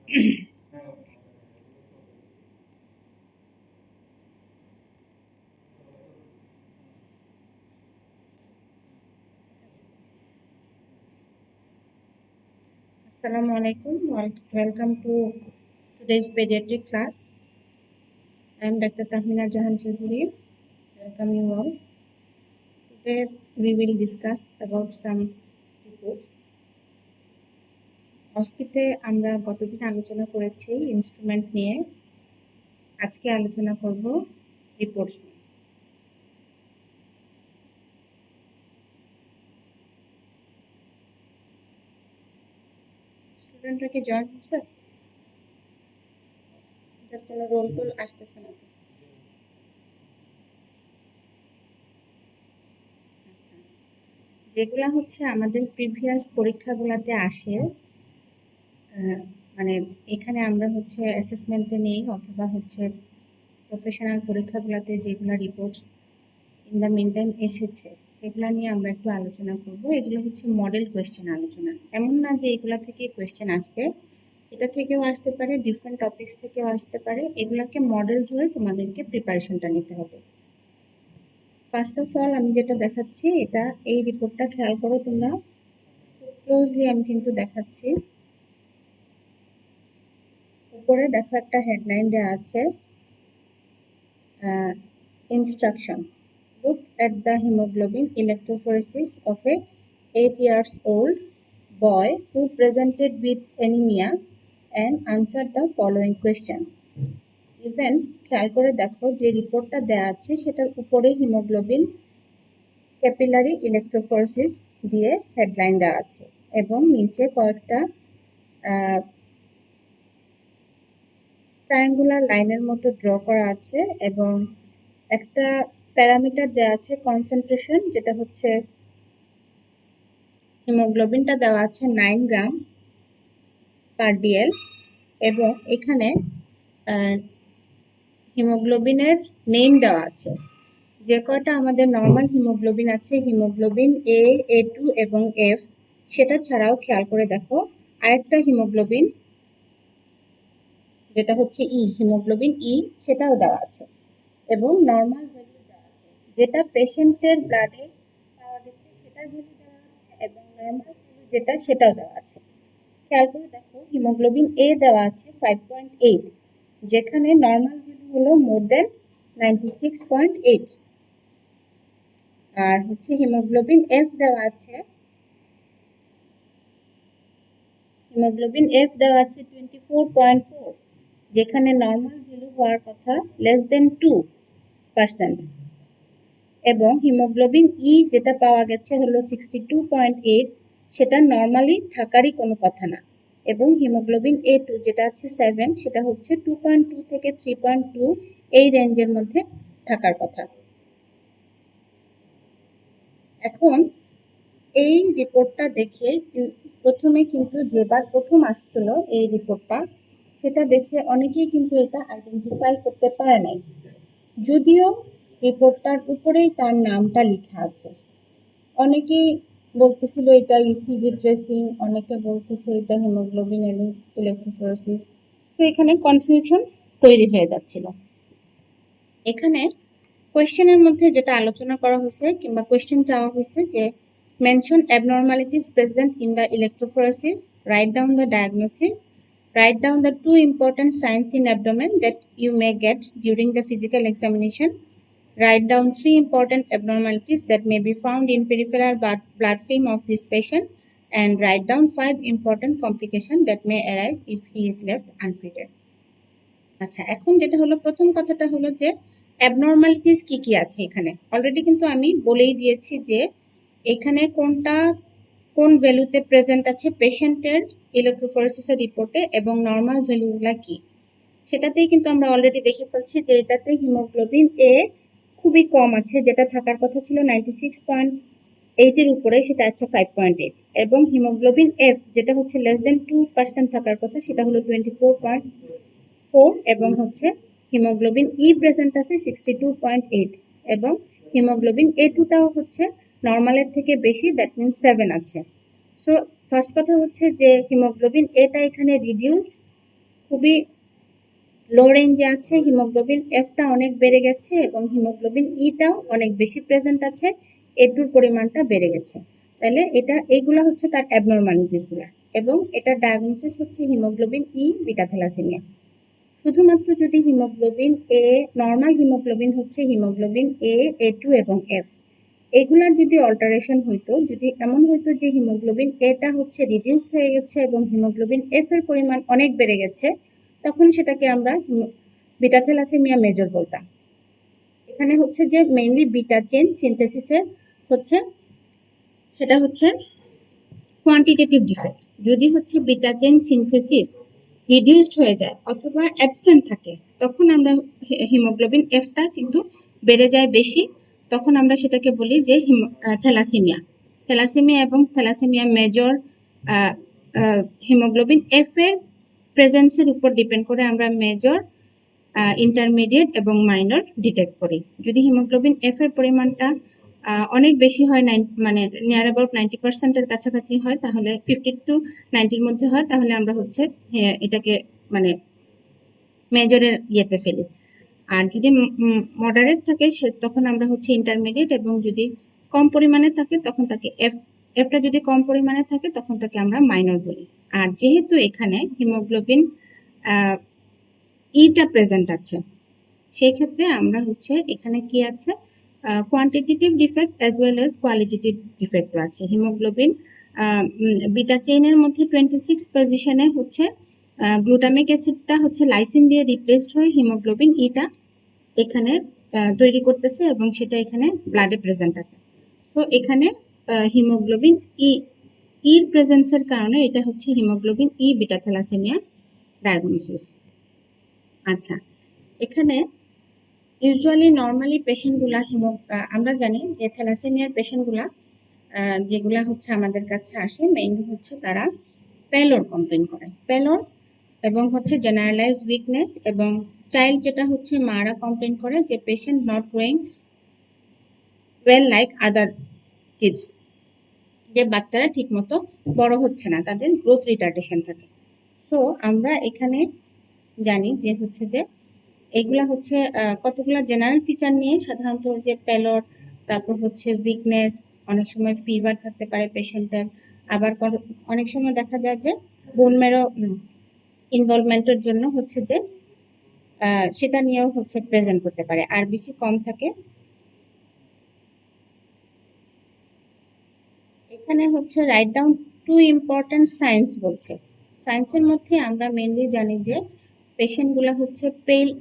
Assalamu alaikum. Welcome to today's pediatric class. I am Dr. Tahmina Jahan Choudhury. Welcome you all. Today we will discuss about some reports. হসপিতে আমরা গতদিন আলোচনা করেছি instrument নিয়ে। আজকে আলোচনা করব রিপোর্টস নিয়ে। স্টুডেন্টরা কি জয়েন হচ্ছে? এটার কোনো রোল টোল আসতেছে না তো? আচ্ছা, যেগুলা হচ্ছে আমাদের প্রিভিয়াস পরীক্ষাগুলোতে আসে, মানে এখানে আমরা হচ্ছে অ্যাসেসমেন্টে নেই অথবা হচ্ছে প্রফেশনাল পরীক্ষাগুলোতে যেগুলো reports in the meantime এসেছে সেগুলো নিয়ে আমরা একটু আলোচনা করব। এগুলো হচ্ছে মডেল কোয়েশ্চেন আলোচনা। এমন না যে এগুলা থেকে কোয়েশ্চেন আসবে, এটা থেকেও আসতে পারে, ডিফারেন্ট টপিকস থেকেও আসতে পারে। এগুলাকে মডেল ধরে তোমাদেরকে প্রিপারেশনটা নিতে হবে। ফার্স্ট অফ অল আমি যেটা দেখাচ্ছি, এটা এই রিপোর্টটা খেয়াল করো তোমরা, খুব ক্লোজলি আমি কিন্তু দেখাচ্ছি। উপরে দেখো একটা হেডলাইন দেওয়া আছে, instruction. Look at the hemoglobin electrophoresis of a 8-year-old boy who presented with anemia and answered the following questions. Even খেয়াল করে দেখো যে রিপোর্টটা দেওয়া আছে সেটার উপরে হিমোগ্লোবিন ক্যাপিলারি ইলেকট্রোফোরেসিস দিয়ে হেডলাইন দেওয়া আছে এবং নিচে কয়েকটা ট্রায়াঙ্গুলার লাইনের মতো ড্র করা আছে এবং একটা প্যারামিটার দেওয়া আছে কনসেন্ট্রেশন, যেটা হচ্ছে হিমোগ্লোবিনটা দেওয়া আছে 9 গ্রাম পার ডিএল এবং এখানে হিমোগ্লোবিনের নেম দেওয়া আছে। যে কয়টা আমাদের নর্মাল হিমোগ্লোবিন আছে, হিমোগ্লোবিন A2 এবং F, সেটা ছাড়াও খেয়াল করে দেখো আরেকটা হিমোগ্লোবিন যেটা হচ্ছে হিমোগ্লোবিন সেটাও দেওয়া আছে এবং নর্মাল ভ্যালু দেওয়া আছে। যেটা পেশেন্টের ব্লাডে পাওয়া গেছে সেটার ভ্যালু দেওয়া আছে এবং নর্মাল ভ্যালু যেটা সেটাও দেওয়া আছে। খেয়াল করে দেখো হিমোগ্লোবিন A দেওয়া আছে 5.8, যেখানে নর্মাল ভ্যালু হলো মোর দেন 96.8। আর হচ্ছে হিমোগ্লোবিন F দেওয়া আছে 24.4, যেখানে নর্মাল ভ্যালু হওয়ার কথা লেস দেন 2%। এবং হিমোগ্লোবিন যেটা পাওয়া গেছে হলো 62.8, সেটা নর্মালি থাকারই কোনো কথা না। এবং হিমোগ্লোবিন A2 যেটা আছে 7, সেটা হচ্ছে 2.2 থেকে 3.2 এই রেঞ্জের মধ্যে থাকার কথা। এখন এই রিপোর্টটা দেখে প্রথমে কিন্তু যেবার প্রথম আসছিল এই রিপোর্টটা, সেটা দেখে অনেকেই কিন্তু এটা আইডেন্টিফাই করতে পারে নাই, যদিও রিপোর্টটার উপরেই তার নামটা লেখা আছে। অনেকেই বলতেছিল এটা ইসিজি ট্রেসিং, অনেকে বলতেছে এটা হিমোগ্লোবিন ইলেকট্রোফোরেসিস। তো এখানে কনফিউশন তৈরি হয়ে যাচ্ছিল। এখানে কোয়েশ্চেনের মধ্যে যেটা আলোচনা করা হয়েছে কিংবা কোয়েশ্চেন চাওয়া হয়েছে যে mention abnormalities present in the electrophoresis, write down the diagnosis, write down the 2 important signs in abdomen that you may get during the physical examination, write down 3 important abnormalities that may be found in peripheral blood film of this patient, and write down 5 important complications that may arise if he is left untreated. আচ্ছা, এখন যেটা হলো প্রথম কথাটা হলো যে abnormalities কি কি আছে এখানে। অলরেডি কিন্তু আমি বলেই দিয়েছি যে এখানে কোন ভ্যালুতে প্রেজেন্ট আছে পেশেন্টের ইলেকট্রোফোরেসিসের রিপোর্টে এবং নর্মাল ভ্যালুগুলা কি, সেটাতেই কিন্তু আমরা অলরেডি দেখে ফেলছি যে এটাতে হিমোগ্লোবিন A খুবই কম আছে, যেটা থাকার কথা ছিল 96.8 এর উপরে, সেটা আছে 5.8। এবং হিমোগ্লোবিন F যেটা হচ্ছে লেস দেন 2% থাকার কথা, সেটা হলো 24.4 এবং হচ্ছে হিমোগ্লোবিন প্রেজেন্ট আছে 62.8 এবং হিমোগ্লোবিন A2 টাও হচ্ছে নর্মালের থেকে বেশি, দ্যাট মিনস 7 আছে। সো ফার্স্ট কথা হচ্ছে যে হিমোগ্লোবিন এটা এখানে রিডিউসড খুবই লো রেঞ্জে আছে, হিমোগ্লোবিন এফটা অনেক বেড়ে গেছে এবং হিমোগ্লোবিন ইটাও অনেক বেশি প্রেজেন্ট আছে, এটুর পরিমাণটা বেড়ে গেছে। তাহলে এইগুলা হচ্ছে তার অ্যাবনর্মালিটিস গুলা, এবং এটা ডায়াগনোসিস হচ্ছে হিমোগ্লোবিন ই বিটা থ্যালাসেমিয়া। শুধুমাত্র যদি হিমোগ্লোবিন এ, নর্মাল হিমোগ্লোবিন হচ্ছে হিমোগ্লোবিন A2 এবং এফ, এগুলার যদি অল্টারেশন হইতো, যদি এমন হইতো যে হিমোগ্লোবিন এটা হচ্ছে রিডিউসড হয়ে গেছে এবং হিমোগ্লোবিন এফ এর পরিমাণ অনেক বেড়ে গেছে, তখন সেটাকে আমরা বিটা থ্যালাসেমিয়া মেজর বলতাম। এখানে হচ্ছে যে মেইনলি বিটা চেইন সিনথেসিসের হচ্ছে, সেটা হচ্ছে কোয়ান্টিটেটিভ ডিফেক্ট। যদি হচ্ছে বিটা চেইন সিনথেসিস রিডিউসড হয়ে যায় অথবা অ্যাবসেন্ট থাকে, তখন আমরা হিমোগ্লোবিন এফটা কিন্তু বেড়ে যায় বেশি, তখন আমরা সেটাকে বলি যে থ্যালাসেমিয়া। থ্যালাসেমিয়া এবং থ্যালাসেমিয়া মেজর হিমোগ্লোবিন এফ এর প্রেজেন্সের উপর ডিপেন্ড করে আমরা মেজর, ইন্টারমিডিয়েট এবং মাইনর ডিটেক্ট করি। যদি হিমোগ্লোবিন এফ এর পরিমাণটা অনেক বেশি হয়, মানে নিয়ার অ্যাবাউট 90% এর কাছাকাছি হয়, তাহলে 50 to 90 এর মধ্যে হয়, তাহলে আমরা হচ্ছে এটাকে মানে মেজরের ইয়েতে ফেলি। আর যদি মডারেট থাকে তখন আমরা হচ্ছে ইন্টারমিডিয়েট, এবং যদি কম পরিমাণে থাকে তখন তাকে এফটা যদি কম পরিমাণে থাকে তখন তাকে আমরা মাইনর বলি। আর যেহেতু এখানে হিমোগ্লোবিন ইটা প্রেজেন্ট আছে, সেই ক্ষেত্রে আমরা হচ্ছে এখানে কি আছে, quantitative defect as well as qualitative ডিফেক্টও আছে। হিমোগ্লোবিন বিটা চেইনের মধ্যে 26 পজিশনে হচ্ছে গ্লুটামিক অ্যাসিডটা হচ্ছে লাইসিন দিয়ে রিপ্লেসড হয়ে হিমোগ্লোবিন ইটা এখানে তৈরি করতেছে এবং সেটা এখানে ব্লাডে প্রেজেন্ট আছে। সো এখানে হিমোগ্লোবিন ইর প্রেজেন্সের কারণে এটা হচ্ছে haemoglobin E beta thalassaemia diagnosis. আচ্ছা, এখানে ইউজুয়ালি নর্মালি পেশেন্টগুলা আমরা জানি যে থ্যালাসেমিয়ার পেশেন্টগুলা যেগুলা হচ্ছে আমাদের কাছে আসে মেইনলি হচ্ছে তারা প্যালোর কমপ্লেন করে, প্যালোর এবং হচ্ছে জেনারেলাইজ উইকনেস, এবং চাইল্ড যেটা হচ্ছে মারা কমপ্লেন করে যে patient not growing well like other kids, যে বাচ্চারা ঠিক মতো বড় হচ্ছে না, তাদের গ্রোথ রিটার্ডেশন থাকে। সো আমরা এখানে জানি যে হচ্ছে যে এগুলা হচ্ছে কতগুলা জেনারেল ফিচার নিয়ে সাধারণত, যে প্যালর, তারপর হচ্ছে উইকনেস, অনেক সময় ফিভার থাকতে পারে পেশেন্টের, আবার অনেক সময় দেখা যায় যে বোন ম্যারো ইনভলভমেন্টের জন্য হচ্ছে যে সেটা নিয়েও হচ্ছে প্রেজেন্ট করতে পারে। আরবিসি কম থাকে। এখানে হচ্ছে রাইট ডাউন 2 ইম্পর্টেন্ট সায়েন্স বলছে। সায়েন্সের মধ্যে আমরা মেইনলি জানি যে পেশেন্টগুলো হচ্ছে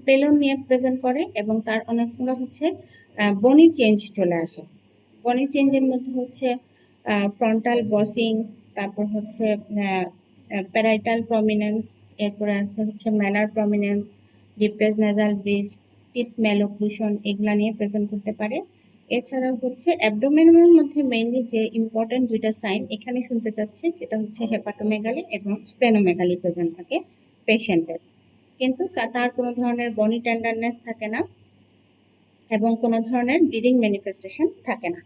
পেলোর নিয়ে প্রেজেন্ট করে এবং তার অনেকগুলো হচ্ছে বনি চেঞ্জ চলে আসে। বনি চেঞ্জের মধ্যে হচ্ছে ফ্রন্টাল বসিং, তারপর হচ্ছে প্যারাইটাল প্রমিনেন্স, এরপরে আছে হচ্ছে malar prominence, depress nasal bridge, teeth malocclusion, এগুলা নিয়ে প্রেজেন্ট করতে পারে। এছাড়াও হচ্ছে অ্যাবডোমেনের মধ্যে মেইনলি যে ইম্পর্টেন্ট দুইটা সাইন এখানে শুনতে চাচ্ছে, যেটা হচ্ছে হেপাটোমেগালি এবং স্প্লেনোমেগালি প্রেজেন্ট থাকে পেশেন্টের, কিন্তু তার কোনো ধরনের বনি টেন্ডারনেস থাকে না এবং কোনো ধরনের ব্লিডিং ম্যানিফেস্টেশন থাকে না।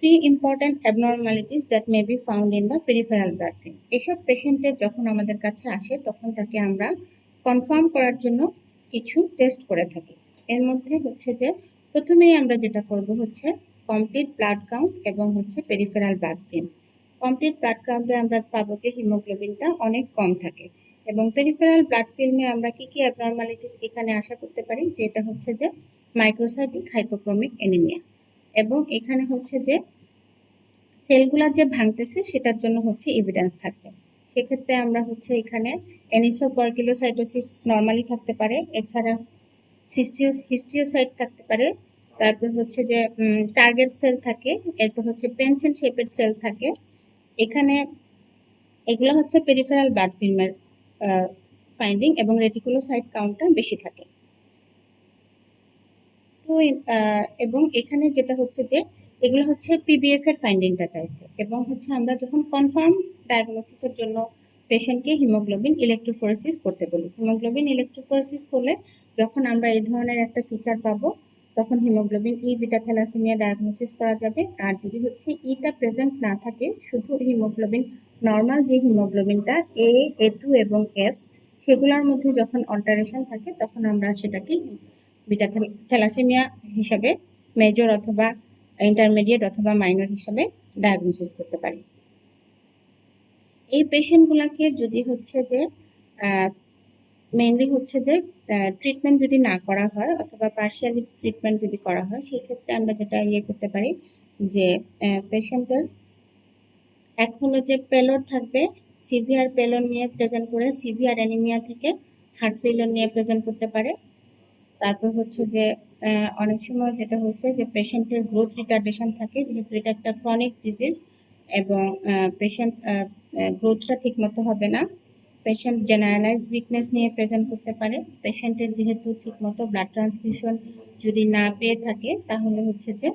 3 important abnormalities that may be found in the peripheral blood film. এসব পেশেন্টের যখন আমাদের কাছে আসে তখন তাকে আমরা কনফার্ম করার জন্য কিছু টেস্ট করে থাকি। এর মধ্যে হচ্ছে যে প্রথমেই আমরা যেটা করব হচ্ছে কমপ্লিট ব্লাড কাউন্ট এবং হচ্ছে peripheral blood film. Complete blood কাউন্টে আমরা পাবো যে হিমোগ্লোবিনটা অনেক কম থাকে, এবং পেরিফেরাল ব্লাড ফিল্মে আমরা কি কি অ্যাবনর্মালিটিস এখানে আশা করতে পারি, যেটা হচ্ছে যে মাইক্রোসাইটিক হাইপোক্রোমিক অ্যানিমিয়া, এবং এখানে হচ্ছে যে সেলগুলা যে ভাঙতেছে সেটার জন্য হচ্ছে এভিডেন্স থাকবে। সেক্ষেত্রে আমরা হচ্ছে এখানে অ্যানিসোপয়কিলোসাইটোসিস নর্মালি থাকতে পারে, এছাড়া হিস্টিওসাইট থাকতে পারে, তারপর হচ্ছে যে টার্গেট সেল থাকে, এরপর হচ্ছে পেন্সিল শেপের সেল থাকে। এখানে এগুলো হচ্ছে পেরিফেরাল ব্লাড ফিল্মের ফাইন্ডিং, এবং রেটিকুলোসাইট কাউন্টটা বেশি থাকে। তো এবং এখানে যেটা হচ্ছে যে এগুলো হচ্ছে পিবিএফ এর ফাইন্ডিংটা চাইছে, এবং হচ্ছে আমরা যখন কনফার্ম ডায়াগনোসিসের জন্য পেশেন্টকে হিমোগ্লোবিন ইলেকট্রোফোরেসিস করতে বলি। হিমোগ্লোবিন ইলেকট্রোফোরেসিস করলে যখন আমরা এই ধরনের একটা ফিচার পাবো তখন haemoglobin E beta thalassaemia diagnosis করা যাবে। আর যদি হচ্ছে ইটা প্রেজেন্ট না থাকে, শুধু হিমোগ্লোবিন নর্মাল যে হিমোগ্লোবিনটা A2 এবং F, সেগুলোর মধ্যে যখন অল্টারেশন থাকে তখন আমরা সেটাকে বিটা থ্যালাসেমিয়া হিসাবে মেজর অথবা ইন্টারমিডিয়েট অথবা মাইনর হিসাবে ডায়াগনোসিস করতে পারি। এই পেশেন্টগুলোকে যদি হচ্ছে যে মেইনলি হচ্ছে যে ট্রিটমেন্ট যদি না করা হয় অথবা পার্শিয়ালি ট্রিটমেন্ট যদি করা হয়, সেক্ষেত্রে আমরা যেটা করতে পারি যে পেশেন্টের এক হলো যে পেলোড থাকবে, সিভিয়ার পেলোড নিয়ে প্রেজেন্ট করে সিভিয়ার অ্যানিমিয়া থেকে হার্ট ফেলিওর নিয়ে প্রেজেন্ট করতে পারে। তারপর হচ্ছে যে অনেক সময় যেটা হচ্ছে যে পেশেন্টের গ্রোথ রিটার্ডেশন থাকে, যেহেতু এটা একটা ক্রনিক ডিজিজ এবং পেশেন্ট গ্রোথটা ঠিক মতো হবে না। পেশেন্ট জেনারেলাইজ উইকনেস নিয়ে প্রেজেন্ট করতে পারে। পেশেন্টের যেহেতু ঠিক মতো ব্লাড ট্রান্সফিউশন যদি না পেয়ে থাকে, তাহলে হচ্ছে যে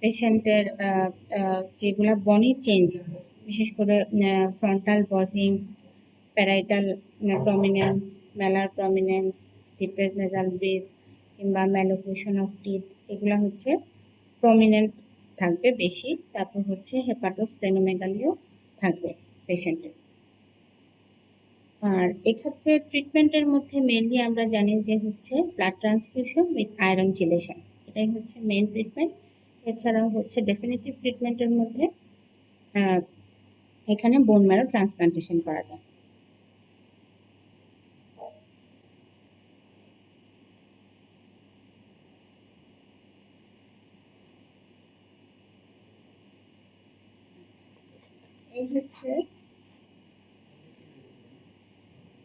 পেশেন্টের যেগুলা বনি চেঞ্জ, বিশেষ করে frontal bossing, parietal prominence, malar prominence, depress nasal bridge কিংবা ম্যালোকুশন অফ টিথ, এগুলা হচ্ছে প্রমিনেন্ট থাকবে বেশি। তারপর হচ্ছে হেপাটোস্প্লেনোমেগালিও থাকবে পেশেন্টের। আর এক্ষেত্রে ট্রিটমেন্টের মধ্যে মেইনলি আমরা জানি যে হচ্ছে blood transfusion with iron chelation, এটাই হচ্ছে মেইন ট্রিটমেন্ট। এছাড়াও হচ্ছে ডেফিনেটিভ ট্রিটমেন্টের মধ্যে এখানে বোন ম্যারো ট্রান্সপ্লান্টেশন করা যায়। এই হচ্ছে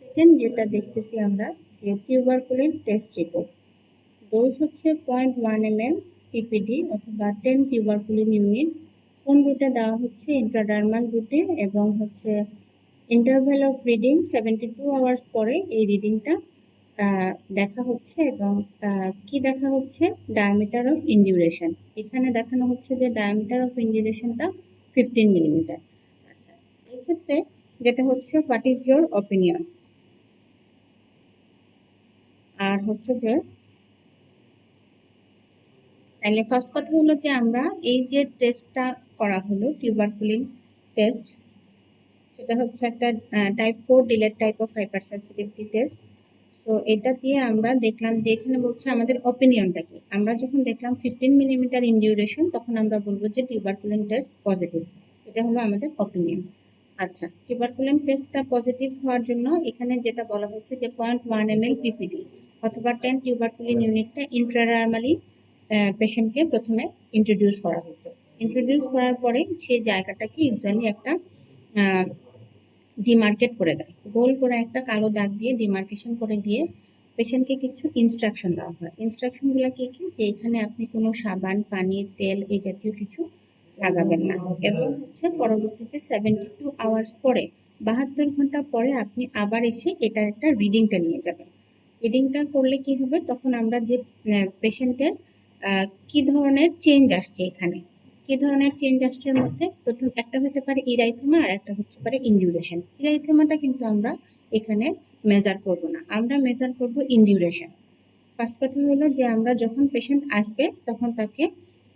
সেকেন্ড যেটা দেখতেছি আমরা, যে টিউবারকুলিন টেস্ট রিপোর্ট। ডোজ হচ্ছে 0.1 ml পিপিডি অথবা 10 টিউবারকুলিন ইউনিট। কোন রুটে দেওয়া হচ্ছে? ইন্ট্রাডার্মাল রুটে, এবং হচ্ছে ইন্টারভ্যাল অফ রিডিং 72 আওয়ার্স পরে এই রিডিংটা দেখা হচ্ছে। এবং কি দেখা হচ্ছে? Diameter of induration. এখানে দেখানো হচ্ছে যে ডায়ামিটার অফ ইন্ডিউরেশনটা 15 মিলিমিটার। আচ্ছা, এক্ষেত্রে যেটা হচ্ছে হোয়াট ইজ ইয়োর অপিনিয়ন। আর হচ্ছে যে তাহলে ফার্স্ট কথা হলো যে আমরা এই যে টেস্টটা করা হলো টিউবারকুলিন টেস্ট, সেটা হচ্ছে একটা type 4 delete type of hypersensitivity test. তো এটা দিয়ে আমরা দেখলাম যে এখানে বলছে আমাদের অপিনিয়নটা কি। আমরা যখন দেখলাম 15 মিলিমিটার ইনডিউরেশন, তখন আমরা বলবো যে টিউবারকুলিন টেস্ট পজিটিভ। এটা হলো আমাদের অপিনিয়ন। আচ্ছা, টিউবারকুলিন টেস্টটা পজিটিভ হওয়ার জন্য এখানে যেটা বলা হয়েছে যে 0.1 ml পিপিডি অথবা 10 টিউবারকুলিন ইউনিটটা ইন্ট্রাডার্মালি পেশেন্টকে প্রথমে ইন্ট্রোডিউস করা হয়েছে। ইন্ট্রোডিউস করার পরে সেই জায়গাটাকে ইউজুয়ালি একটা ডিমার্কেট করে দেয়, গোল করে একটা কালো দাগ দিয়ে ডিমার্কেশন করে দিয়ে পেশেন্টকে কিছু ইনস্ট্রাকশন দেওয়া হয়। ইনস্ট্রাকশনগুলো কি কি? যে এখানে আপনি কোনো সাবান, পানি, তেল এই জাতীয় কিছু লাগাবেন না, এবং হচ্ছে পরবর্তীতে 72 আওয়ার্স পরে, 72 ঘন্টা পরে আপনি আবার এসে এটার একটা রিডিংটা নিয়ে যাবেন। রিডিংটা করলে কি হবে? তখন আমরা যে পেশেন্টের কি ধরনের চেঞ্জ আসছে, এখানে কি ধরনের চেঞ্জ আসছে এর মধ্যে প্রথম একটা হতে পারে ইরাইথেমা, আর একটা হচ্ছে পারে ইনডিউরেশন। ইরাইথেমাটা কিন্তু আমরা এখানে মেজার করব না, আমরা মেজার করব ইনডিউরেশন। ফার্স্ট কথা হলো যে আমরা যখন পেশেন্ট আসবে তখন তাকে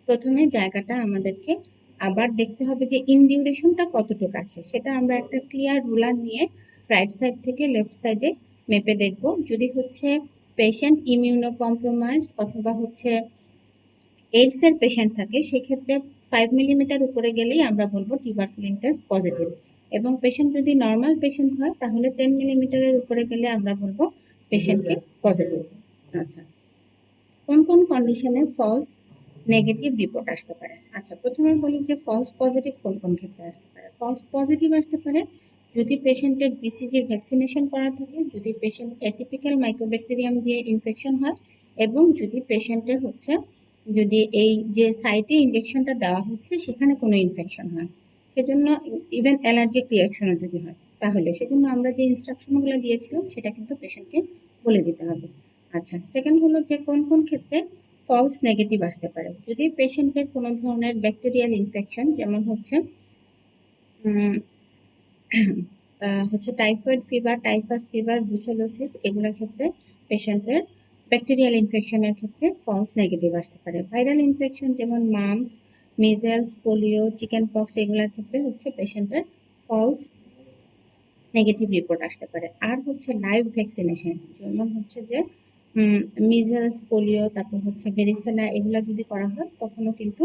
প্রথমে জায়গাটা আমাদেরকে আবার দেখতে হবে যে ইনডিউরেশনটা কতটুকু আছে। সেটা আমরা একটা ক্লিয়ার রুলার নিয়ে রাইট সাইড থেকে লেফট সাইডে মেপে দেখব। যদি হচ্ছে পেশেন্ট ইমিউনো কম্প্রোমাইজড অথবা হচ্ছে এইডস এর পেশেন্ট থাকে, সেক্ষেত্রে 5 মিলিমিটার উপরে গেলেই আমরা বলবো টিউবারকুলিন টেস্ট পজিটিভ। এবং পেশেন্ট যদি নর্মাল পেশেন্ট হয়, তাহলে 10 মিলিমিটারের উপরে গেলে আমরা বলবো পেশেন্টকে পজিটিভ। আচ্ছা, কোন কোন কন্ডিশনে ফলস নেগেটিভ রিপোর্ট আসতে পারে? আচ্ছা, প্রথমে বলি যে ফলস পজিটিভ কোন কোন ক্ষেত্রে আসতে পারে। ফলস পজিটিভ আসতে পারে যদি পেশেন্টের বিসিজির ভ্যাকসিনেশন করা থাকে, যদি পেশেন্ট অ্যাটিপিক্যাল মাইক্রোব্যাকটেরিয়াম দিয়ে ইনফেকশন হয়, এবং যদি পেশেন্টের হচ্ছে যদি এই যে সাইটে ইনজেকশনটা দেওয়া হচ্ছে সেখানে কোনো ইনফেকশন হয়, সেজন্য ইভেন অ্যালার্জিক রিয়াকশনও যদি হয়, তাহলে সেজন্য আমরা যে ইনস্ট্রাকশনগুলো দিয়েছিলাম সেটা কিন্তু পেশেন্টকে বলে দিতে হবে। আচ্ছা, সেকেন্ড হলো যে কোন কোন ক্ষেত্রে ফলস নেগেটিভ আসতে পারে। যদি পেশেন্টের কোনো ধরনের ব্যাকটেরিয়াল ইনফেকশন, যেমন হচ্ছে হচ্ছে typhoid fever, typhus fever, brucellosis, এগুলোর ক্ষেত্রে পেশেন্টের ব্যাকটেরিয়াল ইনফেকশনের ক্ষেত্রে ফলস নেগেটিভ আসতে পারে। ভাইরাল ইনফেকশন যেমন mum's, measles, polio, chicken pox, এগুলোর ক্ষেত্রে হচ্ছে পেশেন্টের ফলস নেগেটিভ রিপোর্ট আসতে পারে। আর হচ্ছে লাইভ ভ্যাকসিনেশন, যেমন হচ্ছে যে মিজলস, পোলিও, তারপর হচ্ছে ভেরিসেলা, এগুলা যদি করা হয় তখনও কিন্তু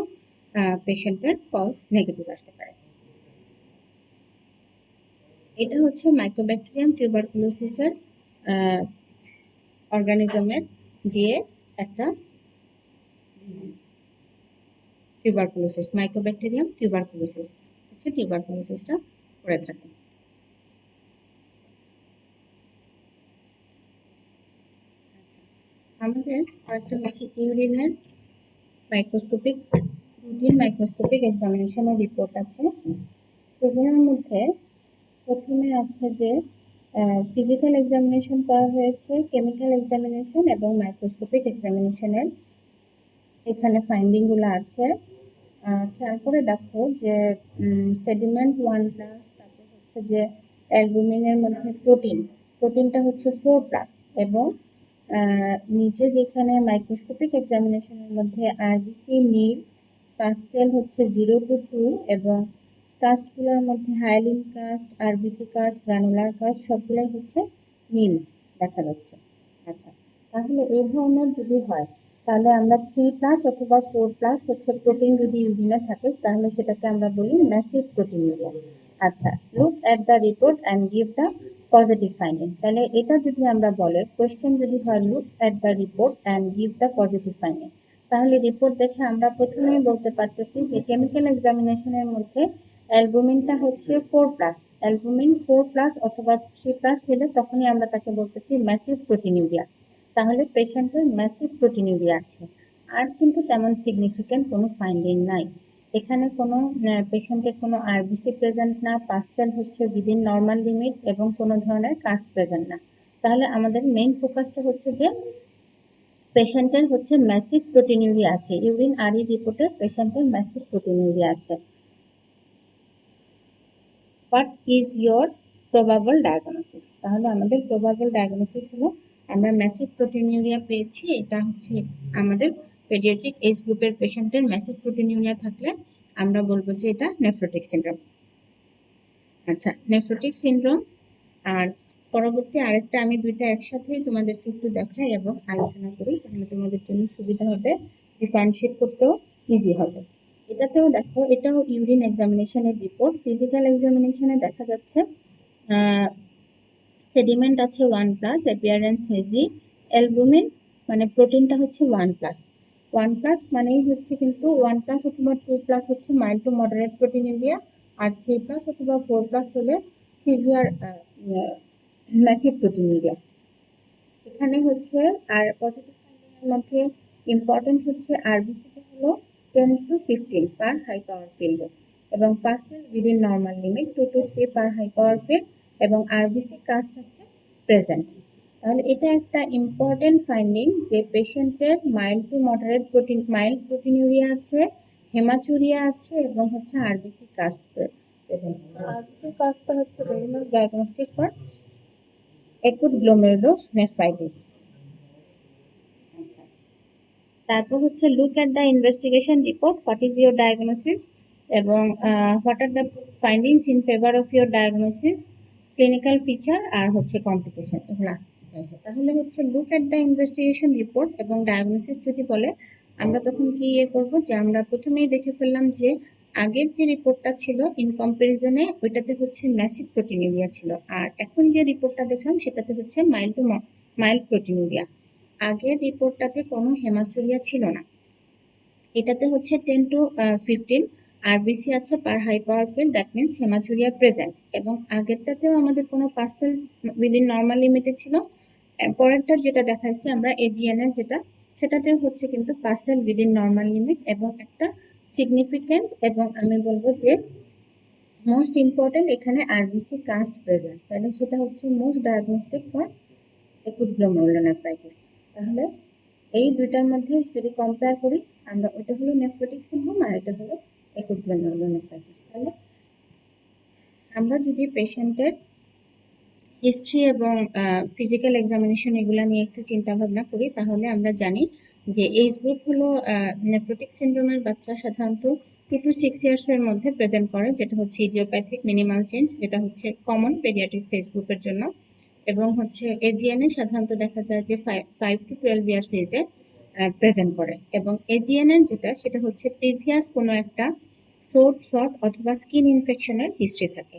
পেশেন্টের ফলস নেগেটিভ আসতে পারে। এটা হচ্ছে মাইক্রোব্যাকটেরিয়াম টিউবারকুলোসিসের অর্গানিজমের দিয়ে একটা ডিজিজ, টিউবারকুলোসিস, মাইক্রোব্যাকটেরিয়াম টিউবারকুলোসিস হচ্ছে টিউবারকুলোসিসটা করে থাকে। আমাদের আরেকটা হচ্ছে ইউরিনের মাইক্রোস্কোপিক, রুটিন মাইক্রোস্কোপিক এক্সামিনেশনের রিপোর্ট আছে। সেগুলোর মধ্যে প্রথমে আছে যে ফিজিক্যাল এক্সামিনেশন করা হয়েছে, কেমিক্যাল এক্সামিনেশন এবং মাইক্রোস্কোপিক এক্সামিনেশনের এখানে ফাইন্ডিং গুলো আছে। খেয়াল করে দেখো যে সেডিমেন্ট 1+, তারপর হচ্ছে যে অ্যালবুমিনের মধ্যে প্রোটিনটা হচ্ছে 4+, এবং নিচে যেখানে মাইক্রোস্কোপিক এক্সামিনেশনের মধ্যে আরবিসি নীল, কাস্ট সেল হচ্ছে 0 to 2, এবং কাস্টগুলোর মধ্যে hyaline cast, RBC cast, granular cast সবগুলাই হচ্ছে নীল দেখা যাচ্ছে। আচ্ছা, তাহলে এই ধরনের যদি হয় তাহলে আমরা 3+ অথবা 4+ হচ্ছে প্রোটিন যদি ইউরিনে থাকে তাহলে সেটাকে আমরা বলি ম্যাসিভ প্রোটিনিউরিয়া। আচ্ছা, look at the report and give the positive finding. তাহলে এটা যদি আমরা বলে, কোয়েশ্চেন যদি হয় look at the report and give the positive finding, তাহলে রিপোর্ট দেখে আমরা প্রথমেই বলতে পারতেছি যে কেমিক্যাল এক্সামিনেশনের মধ্যে অ্যালবুমিনটা হচ্ছে 4+, অ্যালবুমিন 4+ অথবা 3+ হলে তখনই আমরা তাকে বলতেছি ম্যাসিভ প্রোটিনিউরিয়া। তাহলে পেশেন্টের ম্যাসিভ প্রোটিনিউরিয়া আছে, আর কিন্তু তেমন সিগনিফিকেন্ট কোনো ফাইন্ডিং নাই। এখানে কোনো পেশেন্টের কোনো আরবিসি প্রেজেন্ট না, পাস্টেল হচ্ছে উইদিন নর্মাল লিমিট, এবং কোনো ধরনের কাস্ট প্রেজেন্ট না। তাহলে আমাদের মেইন ফোকাসটা হচ্ছে যে পেশেন্টের হচ্ছে ম্যাসিভ প্রোটিনিউরিয়া আছে, ইউরিন আরই রিপোর্টে পেশেন্টের ম্যাসিভ প্রোটিনিউরিয়া আছে। What is your probable diagnosis? তাহলে আমাদের প্রবাবল ডায়াগনোসিস হলো আমরা ম্যাসিভ প্রোটিনিউরিয়া পেয়েছি, এটা হচ্ছে আমাদের পেডিয়াট্রিক এজ গ্রুপের পেশেন্টের ম্যাসিভ প্রোটিনিউরিয়া থাকলে আমরা বলবো যে এটা নেফ্রোটিক সিনড্রোম। আচ্ছা, নেফ্রোটিক সিনড্রোম আর পরবর্তী আরেকটা আমি দুইটা একসাথেই তোমাদেরকে একটু দেখাই এবং আলোচনা করি, তাহলে তোমাদের জন্য সুবিধা হবে, ডিফারেন্সিয়েট করতেও ইজি হবে। এটাতেও দেখো, এটাও ইউরিন এক্সামিনেশনের রিপোর্ট। ফিজিক্যাল এক্সামিনেশনে দেখা যাচ্ছে সেডিমেন্ট আছে 1+, অ্যাপিয়ারেন্স হেজি, অ্যালবুমিন মানে প্রোটিনটা হচ্ছে 1+। 1+ মানেই হচ্ছে কিন্তু 1+ অথবা 2+ হচ্ছে মাইল্ড টু মডারেট প্রোটিনিউরিয়া, আর 3+ অথবা 4+ হলে সিভিয়ার ম্যাসিভ প্রোটিনিউরিয়া। এখানে হচ্ছে আর পজিটিভ ফাইন্ডিং এর মধ্যে ইম্পর্টেন্ট হচ্ছে আরবিসি হলো 10 to 15 per high power field, এবং pus cell within normal limit 2 to 3 per high power field, এবং আরবিসি কাস্ট হচ্ছে প্রেজেন্ট। তাহলে এটা একটা ইম্পর্টেন্ট ফাইন্ডিং যে পেশেন্টের mild to moderate mild proteinuria আছে, হেমাচুরিয়া আছে, এবং হচ্ছে আরবিসি কাস্ট প্রেজেন্ট। আরবিসি কাস্টটা হচ্ছে very much diagnostic for acute glomerulonephritis। তারপর হচ্ছে look at the investigation report, what is your diagnosis, এবং what are the findings in favour of your diagnosis, clinical feature আর হচ্ছে কমপ্লিকেশন, এগুলা আছে। তাহলে হচ্ছে look at the investigation report এবং ডায়াগনোসিস যদি বলে আমরা তখন কি করব, যে আমরা প্রথমেই দেখে ফেললাম যে আগের যে রিপোর্টটা ছিল ইন কম্পারিজনে ওইটাতে হচ্ছে ম্যাসিভ প্রোটিনিউরিয়া ছিল, আর এখন যে রিপোর্টটা দেখলাম সেটাতে হচ্ছে মাইল্ড প্রোটিনিউরিয়া। আগের রিপোর্টটাতে কোনো হেমাচুরিয়া ছিল না, এটাতে হচ্ছে 10 to 15 আরবিসি আছে per high power field, that means haematuria present, এবং আগেরটাতেও আমাদের কোনো পার্সেল উইদিন নর্মাল লিমিটে ছিল। পরেরটা যেটা দেখাইছি আমরা এজিএন এর যেটা, সেটাতেও হচ্ছে কিন্তু পার্সেল উইদিন নর্মাল লিমিট এবং একটা সিগনিফিকেন্ট, এবং আমি বলবো যে মোস্ট ইম্পর্টেন্ট এখানে আরবিসি কাস্ট প্রেজেন্ট, তাহলে সেটা হচ্ছে most diagnostic for acute glomerulonephritis. তাহলে এই দুইটার মধ্যে যদি কম্পেয়ার করি আমরা, ওটা হলো নেফ্রোটিক সিনড্রোম আর এটা হলো একুট গ্লোমেরুলোনেফ্রাইটিস। তাহলে আমরা যদি পেশেন্টের হিস্ট্রি এবং ফিজিক্যাল এক্সামিনেশন এগুলা নিয়ে একটু চিন্তা ভাবনা করি, তাহলে আমরা জানি যে এইজ গ্রুপ হলো নেফ্রোটিক সিনড্রোমের বাচ্চা সাধারণত 2 to 6 years এর মধ্যে প্রেজেন্ট করে, যেটা হচ্ছে ইডিওপ্যাথিক মিনিমাল চেঞ্জ, যেটা হচ্ছে কমন পেডিয়াট্রিক এজ গ্রুপের জন্য। এবং হচ্ছে এজিএনএ সাধারণত দেখা যায় যে 5 to 12 years এজে প্রেজেন্ট করে। এবং এজিএনএর যেটা সেটা হচ্ছে প্রিভিয়াস কোনো একটা সোর থ্রট অথবা স্কিন ইনফেকশনের হিস্ট্রি থাকে,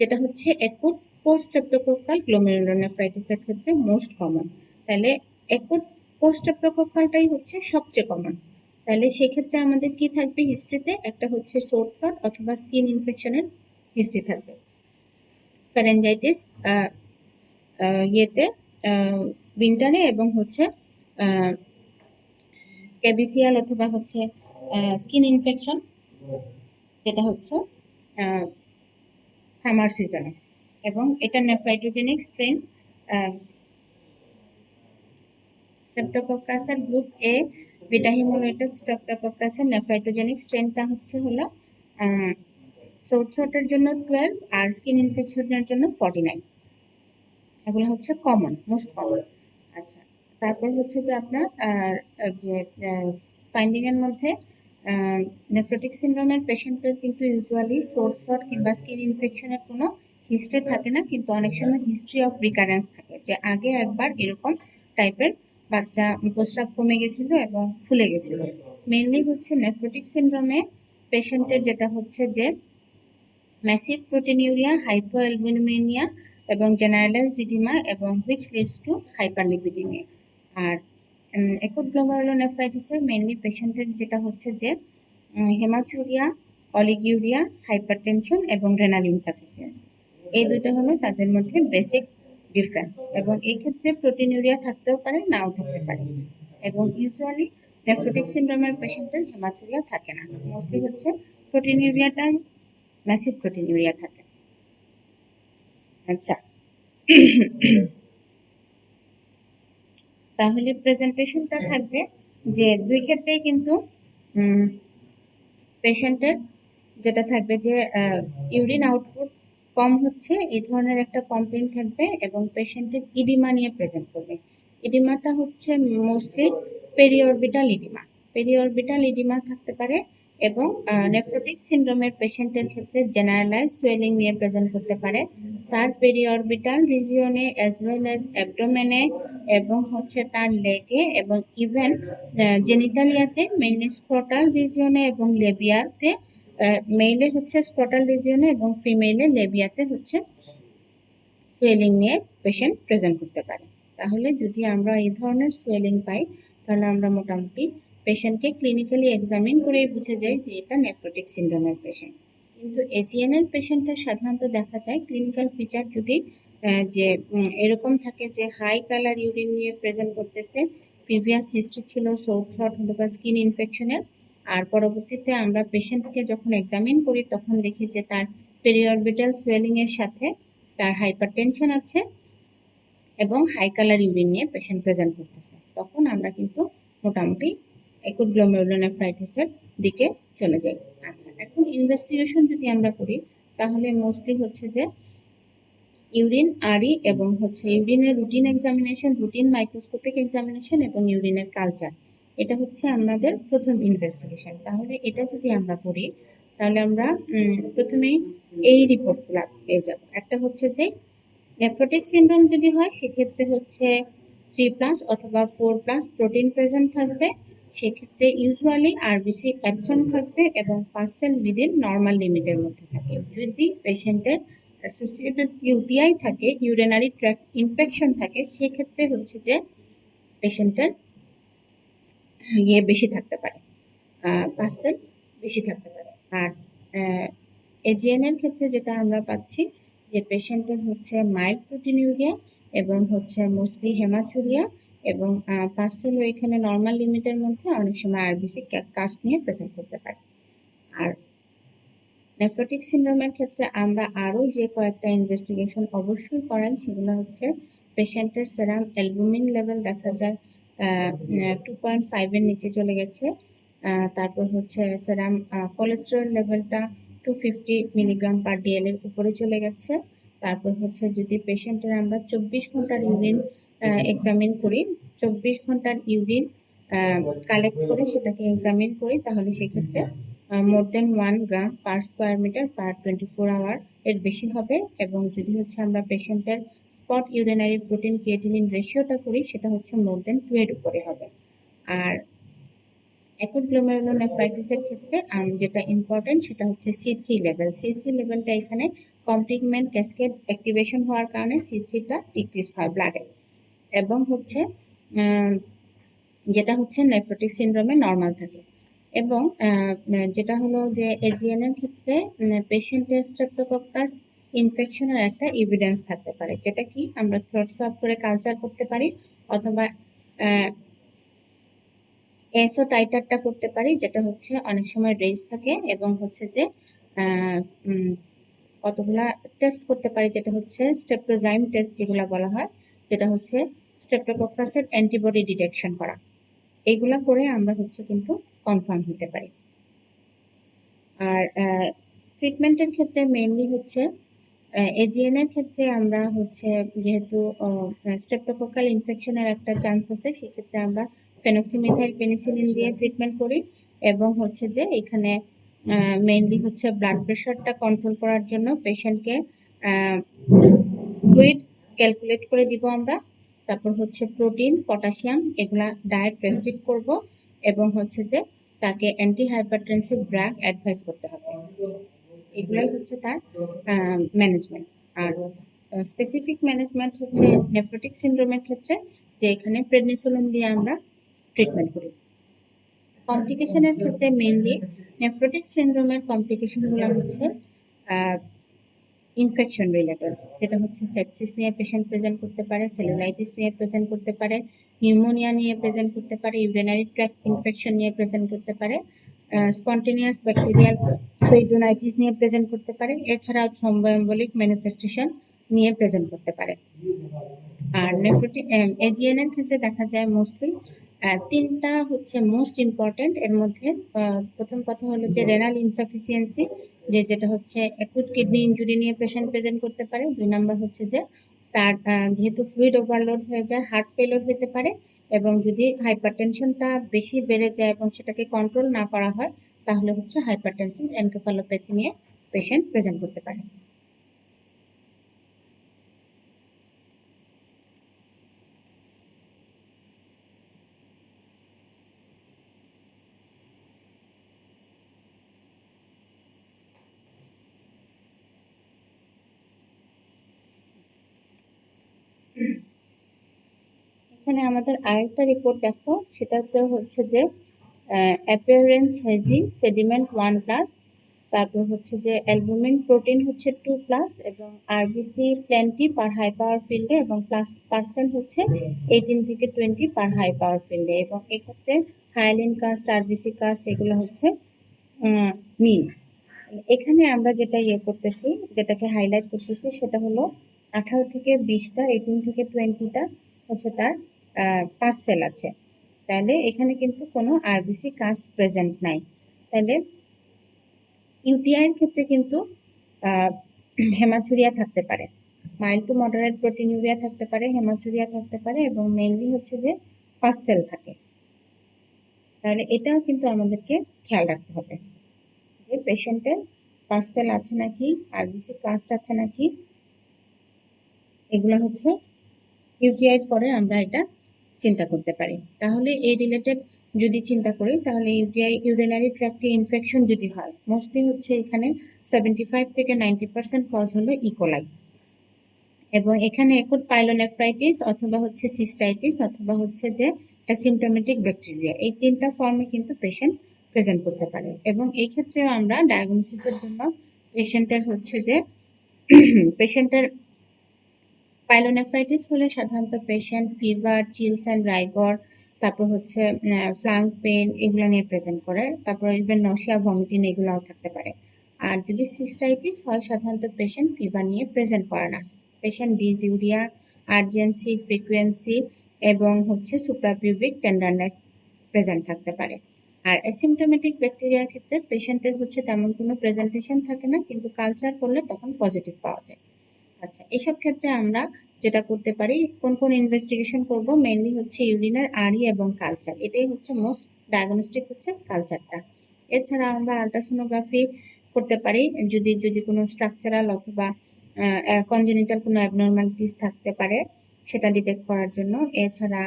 যেটা হচ্ছে অ্যাকুট পোস্ট স্ট্রেপ্টোকোকাল গ্লোমেরুলোনেফ্রাইটিসের ক্ষেত্রে মোস্ট কমন। তাহলে অ্যাকুট পোস্ট স্ট্রেপ্টোকোকালটাই হচ্ছে সবচেয়ে কমন। তাহলে সেক্ষেত্রে আমাদের কি থাকবে হিস্ট্রিতে, একটা হচ্ছে সোর থ্রট অথবা স্কিন ইনফেকশনের হিস্ট্রি থাকবে। ফ্যারেঞ্জাইটিস ইয়েতে উইন্টারে, এবং হচ্ছে স্ক্যাবিসিয়াল অথবা হচ্ছে স্কিন ইনফেকশন, যেটা হচ্ছে সামার সিজনে। এবং এটা নেফ্রাইটোজেনিক স্ট্রেন স্ট্রেপ্টোকক্কাসের গ্রুপ এ বিটা হিমোলাইটেড স্ট্রেপ্টোকক্কাসের নেফ্রাইটোজেনিক স্ট্রেনটা হলো সোর থ্রোটের জন্য 12 আর স্কিন ইনফেকশনের জন্য 49। এগুলো হচ্ছে কমন, মোস্ট কমন। আচ্ছা, তারপর হচ্ছে যে আপনার যে ফাইন্ডিং এর মধ্যে নেফ্রোটিক সিনড্রোমের পেশেন্টের কিন্তু ইউজুয়ালি সোর থ্রট কিংবা স্কিন ইনফেকশনের কোনো হিস্ট্রি থাকে না, কিন্তু অনেক সময় হিস্ট্রি অফ রিকারেন্স থাকে, যে আগে একবার এরকম টাইপের বাচ্চা প্রস্রাব কমে গেছিল এবং ফুলে গেছিল। মেইনলি হচ্ছে নেফ্রোটিক সিনড্রোমে পেশেন্টের যেটা হচ্ছে যে ম্যাসিভ প্রোটিনিউরিয়া, হাইপোঅ্যালবুমিনিয়া এবং জেনারেলাইজড ইডিমা, এবং হুইচ লিডস টু হাইপারলিপিডিমিয়া। আর অ্যাকুট গ্লোমেরুলোনেফ্রাইটিসে মেইনলি পেশেন্টের যেটা হচ্ছে যে হেমাচুরিয়া, অলিগিউরিয়া, হাইপারটেনশন এবং রেনাল ইনসাফিসিয়েন্সি। এই দুটো হলো তাদের মধ্যে বেসিক ডিফারেন্স। এবং এই ক্ষেত্রে প্রোটিনিউরিয়া থাকতেও পারে, নাও থাকতে পারে। এবং ইউজুয়ালি নেফ্রোটিক সিনড্রোমের পেশেন্টের হেমাচুরিয়া থাকে না, মোস্টলি হচ্ছে প্রোটিনিউরিয়াটা ম্যাসিভ প্রোটিনিউরিয়া থাকে। আচ্ছা, তাহলে প্রেজেন্টেশনটা থাকবে যে দুই ক্ষেত্রেই কিন্তু পেশেন্টের যেটা থাকবে যে ইউরিন আউটপুট কম হচ্ছে, এই ধরনের একটা কমপ্লেইন থাকবে, এবং পেশেন্টের ইডিমা নিয়ে প্রেজেন্ট করবে। ইডিমাটা হচ্ছে mostly periorbital oedema, periorbital oedema থাকতে পারে। এবং নেফ্রোটিক সিনড্রোমের পেশেন্টের ক্ষেত্রে জেনারেলাইজ সোয়েলিং নিয়ে প্রেজেন্ট করতে পারে, তার পেরিঅরবিটাল রিজিয়নে অ্যাজ ওয়েল অ্যাজ অ্যাবডোমেনে, এবং হচ্ছে তার লেগে, এবং ইভেন জেনিটালিয়াতে মেইনলি স্ক্রোটাল রিজিয়নে এবং লেবিয়াতে। মেইলে হচ্ছে স্ক্রোটাল রিজিয়নে এবং ফিমেলে লেবিয়াতে হচ্ছে সোয়েলিং নিয়ে পেশেন্ট প্রেজেন্ট করতে পারে। তাহলে যদি আমরা এই ধরনের সোয়েলিং পাই, তাহলে আমরা মোটামুটি পেশেন্টকে ক্লিনিক্যালি এক্সামিন করেই বুঝে যাই যে এটা নেফ্রোটিক সিনড্রোমের পেশেন্ট। কিন্তু এজিএন এর পেশেন্টের সাধারণত দেখা যায় ক্লিনিক্যাল ফিচার যদি যে এরকম থাকে যে হাই কালার ইউরিন নিয়ে প্রেজেন্ট করতেছে, প্রিভিয়াস হিস্ট্রি ছিল সোর থ্রট অথবা স্কিন ইনফেকশনের, আর পরবর্তীতে আমরা পেশেন্টকে যখন এক্সামিন করি তখন দেখি যে তার পেরিঅরবিটাল সোয়েলিং এর সাথে তার হাইপারটেনশন আছে এবং হাই কালার ইউরিন নিয়ে পেশেন্ট প্রেজেন্ট করতেছে, তখন আমরা কিন্তু মোটামুটি অ্যাকুট গ্লোমেরুলোনেফ্রাইটিসের দিকে চলে যাই। আচ্ছা, এখন ইনভেস্টিগেশন যদি আমরা করি, তাহলে মোস্টলি হচ্ছে যে ইউরিন আরই, এবং হচ্ছে ইউরিনের routine examination, routine microscopic examination এবং ইউরিনের কালচার, এটা হচ্ছে আমাদের প্রথম ইনভেস্টিগেশন। তাহলে এটা যদি আমরা করি, তাহলে আমরা প্রথমেই এই রিপোর্টগুলো পেয়ে যাব। একটা হচ্ছে যে নেফ্রোটিক সিনড্রোম যদি হয়, সেক্ষেত্রে হচ্ছে 3+ অথবা 4+ প্রোটিন প্রেজেন্ট থাকবে, সেক্ষেত্রে ইউজুয়ালি আরবিসি অ্যাবসেন্ট থাকবে এবং পার্সেল উইদিন নর্মাল লিমিটের মধ্যে থাকে। যদি পেশেন্টের অ্যাসোসিয়েটেড ইউটিআই থাকে, ইউরিনারি ট্র্যাক্ট ইনফেকশন থাকে, সেক্ষেত্রে হচ্ছে যে পেশেন্টের বেশি থাকতে পারে, পার্সেল বেশি থাকতে পারে। আর এজিএন এর ক্ষেত্রে যেটা আমরা পাচ্ছি যে পেশেন্টের হচ্ছে মাইল্ড প্রোটিনিউরিয়া এবং হচ্ছে মোস্টলি হেমাচুরিয়া, এবং পার্সেলও এখানে নর্মাল লিমিটের মধ্যে, অনেক সময় আরবিসি কাস্ট নিয়ে প্রেজেন্ট করতে পারে। আর নেফ্রোটিক সিনড্রোমের ক্ষেত্রে আমরা আরও যে কয়েকটা ইনভেস্টিগেশন অবশ্যই করাই, সেগুলো হচ্ছে পেশেন্টের সেরাম অ্যালবুমিন লেভেল দেখা যায় 2.5 এর নিচে চলে গেছে, তারপর হচ্ছে সেরাম কোলেস্টেরল লেভেলটা 250 মিলিগ্রাম পার ডিএল এর উপরে চলে গেছে। তারপর হচ্ছে যদি পেশেন্টের আমরা 24 ঘন্টার ইউরিন এক্সামিন করি, 24 ঘন্টার ইউরিন কালেক্ট করে সেটাকে এক্সামিন করি, তাহলে সেক্ষেত্রে more than 1 gram per square metre per 24 hour এর বেশি হবে, এবং যদি হচ্ছে আমরা পেশেন্টের স্পট ইউরিনারি প্রোটিন ক্রিয়েটিনিন রেশিওটা করি সেটা হচ্ছে মোর দেন 2 এর উপরে হবে। আর অ্যাকুট গ্লোমেরুলোনেফ্রাইটিসের ক্ষেত্রে যেটা ইম্পর্টেন্ট সেটা হচ্ছে C3 লেভেল। C3 লেভেলটা এখানে কমপ্লিমেন্ট ক্যাসকেড অ্যাক্টিভেশন হওয়ার কারণে C3টা ডিক্রিজ হয় ব্লাডে, এবং হচ্ছে যেটা হচ্ছে নেফ্রোটিক সিনড্রোমে নর্মাল থাকে। এবং যেটা হলো যে AGN এর ক্ষেত্রে পেশেন্টের স্ট্রেপ্টোকক্কাস ইনফেকশনের একটা এভিডেন্স থাকতে পারে, যেটা কি আমরা থ্রোট সোয়াব করে কালচার করতে পারি, অথবা এসও টাইটারটা করতে পারি, যেটা হচ্ছে অনেক সময় রেজ থাকে, এবং হচ্ছে যে কতগুলা টেস্ট করতে পারি, যেটা হচ্ছে স্টেপ্টোজাইম টেস্ট যেগুলা বলা হয়, যেটা হচ্ছে স্ট্রেপ্টোকক্কাসের অ্যান্টিবডি ডিটেকশন করা। এগুলা করে আমরা হচ্ছে কিন্তু কনফার্ম হতে পারি। আর ট্রিটমেন্টের ক্ষেত্রে মেইনলি হচ্ছে AGN এর ক্ষেত্রে আমরা হচ্ছে যেহেতু স্ট্রেপ্টোকক্কাল ইনফেকশনের একটা চান্স আছে, সেক্ষেত্রে আমরা ফেনক্সিমিথাইল পেনিসিলিন দিয়ে ট্রিটমেন্ট করি, এবং হচ্ছে যে এখানে মেইনলি হচ্ছে ব্লাড প্রেশারটা কন্ট্রোল করার জন্য পেশেন্টকে ফ্লুইড ক্যালকুলেট করে দিব আমরা, তারপর হচ্ছে প্রোটিন, পটাশিয়াম এগুলা ডায়েট রেস্ট্রিক্ট করব, এবং হচ্ছে যে তাকে অ্যান্টি হাইপারটেনসিভ ড্রাগ অ্যাডভাইস করতে হবে। এগুলাই হচ্ছে তার ম্যানেজমেন্ট। আর স্পেসিফিক ম্যানেজমেন্ট হচ্ছে নেফ্রোটিক সিনড্রোমের ক্ষেত্রে, যে এখানে প্রেডনিসোলিন দিয়ে আমরা ট্রিটমেন্ট করি। কমপ্লিকেশনের ক্ষেত্রে মেইনলি নেফ্রোটিক সিনড্রোমের কমপ্লিকেশনগুলো হচ্ছে ইনফেকশন রিলেটেড, যেটা হচ্ছে সেপসিস নিয়ে পেশেন্ট প্রেজেন্ট করতে পারে, সেলুলাইটিস নিয়ে প্রেজেন্ট করতে পারে, নিউমোনিয়া নিয়ে প্রেজেন্ট করতে পারে, ইউরিনারি ট্র্যাক্ট ইনফেকশন নিয়ে প্রেজেন্ট করতে পারে, স্পন্টেনিয়াস ব্যাকটেরিয়াল পেরিটোনাইটিস নিয়ে প্রেজেন্ট করতে পারে, এছাড়াও থ্রম্বোএম্বোলিক ম্যানিফেস্টেশন নিয়ে প্রেজেন্ট করতে পারে। আর নেফ্রোটিক AGN এর ক্ষেত্রে দেখা যায় মোস্টলি তিনটা হচ্ছে মোস্ট ইম্পর্টেন্ট। এর মধ্যে প্রথম কথা হলো যে রেনাল ইনসাফিসিয়েন্সি, যেটা হচ্ছে অ্যাকুট কিডনি ইনজুরি নিয়ে পেশেন্ট প্রেজেন্ট করতে পারে। 2 নাম্বার হচ্ছে যে তার যেহেতু ফ্লুইড ওভারলোড হয়ে যায় হার্ট ফেলিওর হতে পারে, এবং যদি হাইপারটেনশনটা বেশি বেড়ে যায় এবং সেটাকে কন্ট্রোল না করা হয়, তাহলে হচ্ছে হাইপারটেনসিভ এনকেফালোপ্যাথি নিয়ে পেশেন্ট প্রেজেন্ট করতে পারে। এখানে আমাদের আরেকটা রিপোর্ট দেখো, সেটাতে হচ্ছে যে অ্যাপিয়ারেন্স হেজি সেডিমেন্ট 1 প্লাস, তারপর হচ্ছে যে অ্যালবুমিন প্রোটিন হচ্ছে 2 প্লাস, এবং RBC plenty per high power ফিল্ডে, এবং প্লাস পার্সেন্ট হচ্ছে 18 থেকে 20 পার হাই পাওয়ার ফিল্ডে, এবং এক্ষেত্রে হায়ালিন কাস্ট, আরবিসি কাস্ট এগুলো হচ্ছে নীল। এখানে আমরা যেটা করতেছি, যেটাকে হাইলাইট করতেছি, সেটা হলো 18 থেকে 20টা, 18 থেকে 20টা হচ্ছে তার পাস সেল আছে। তাহলে এখানে কিন্তু কোনো আরবিসি কাস্ট প্রেজেন্ট নাই। তাহলে ইউটিআই এর ক্ষেত্রে কিন্তু হেমাচুরিয়া থাকতে পারে, মাইল্ড টু মডারেট প্রোটিনিউরিয়া থাকতে পারে, হেমাচুরিয়া থাকতে পারে, এবং মেইনলি হচ্ছে যে পাস সেল থাকে। তাহলে এটাও কিন্তু আমাদেরকে খেয়াল রাখতে হবে যে পেশেন্টের পাস সেল আছে নাকি, আরবিসি কাস্ট আছে নাকি, এগুলো হচ্ছে ইউটিআই পরে আমরা এটা চিন্তা করতে পারি। তাহলে এই রিলেটেড যদি চিন্তা করি, তাহলে ইউটিআই ইউরিনারি ট্র্যাক্টে ইনফেকশন যদি হয়, মোস্টলি হচ্ছে এখানে 75 থেকে 90% কজ হলো ইকোলাই, এবং এখানে অ্যাকুট পাইলোনেফ্রাইটিস অথবা হচ্ছে সিস্টাইটিস অথবা হচ্ছে যে অ্যাসিম্পটোমেটিক ব্যাকটেরিয়া, এই তিনটা ফর্মে কিন্তু পেশেন্ট প্রেজেন্ট করতে পারে। এবং এই ক্ষেত্রেও আমরা ডায়াগনোসিসের জন্য পেশেন্টের হচ্ছে যে পেশেন্টের পাইলোনেফ্রাইটিস হলে সাধারণত patient fever, chills and rigor, তারপর হচ্ছে ফ্লাঙ্ক পেন এগুলো নিয়ে প্রেজেন্ট করে, তারপর ইভেন নশিয়া, ভমিটিং এগুলাও থাকতে পারে। আর যদি সিস্টাইটিস হয়, সাধারণত পেশেন্ট ফিভার নিয়ে প্রেজেন্ট করে না, পেশেন্ট ডিসইউরিয়া, আর্জেন্সি, ফ্রিকুয়েন্সি এবং হচ্ছে সুপ্রাপিউবিক টেন্ডারনেস প্রেজেন্ট থাকতে পারে। আর অ্যাসিম্পটোমেটিক ব্যাকটেরিয়ার ক্ষেত্রে পেশেন্টের হচ্ছে তেমন কোনো প্রেজেন্টেশন থাকে না, কিন্তু কালচার করলে তখন পজিটিভ পাওয়া যায়। আচ্ছা, এসব ক্ষেত্রে আমরা যেটা করতে পারি, কোন কোন ইনভেস্টিগেশন করব, মেইনলি হচ্ছে ইউরিনার আরই এবং কালচার, এটাই হচ্ছে মোস্ট ডায়াগনস্টিক হচ্ছে কালচারটা। এছাড়া আমরা আল্ট্রাসোনোগ্রাফি করতে পারি যদি যদি কোনো স্ট্রাকচারাল অথবা কনজেনিটাল কোনো অ্যাবনর্মালিটিস থাকতে পারে সেটা ডিটেক্ট করার জন্য। এছাড়া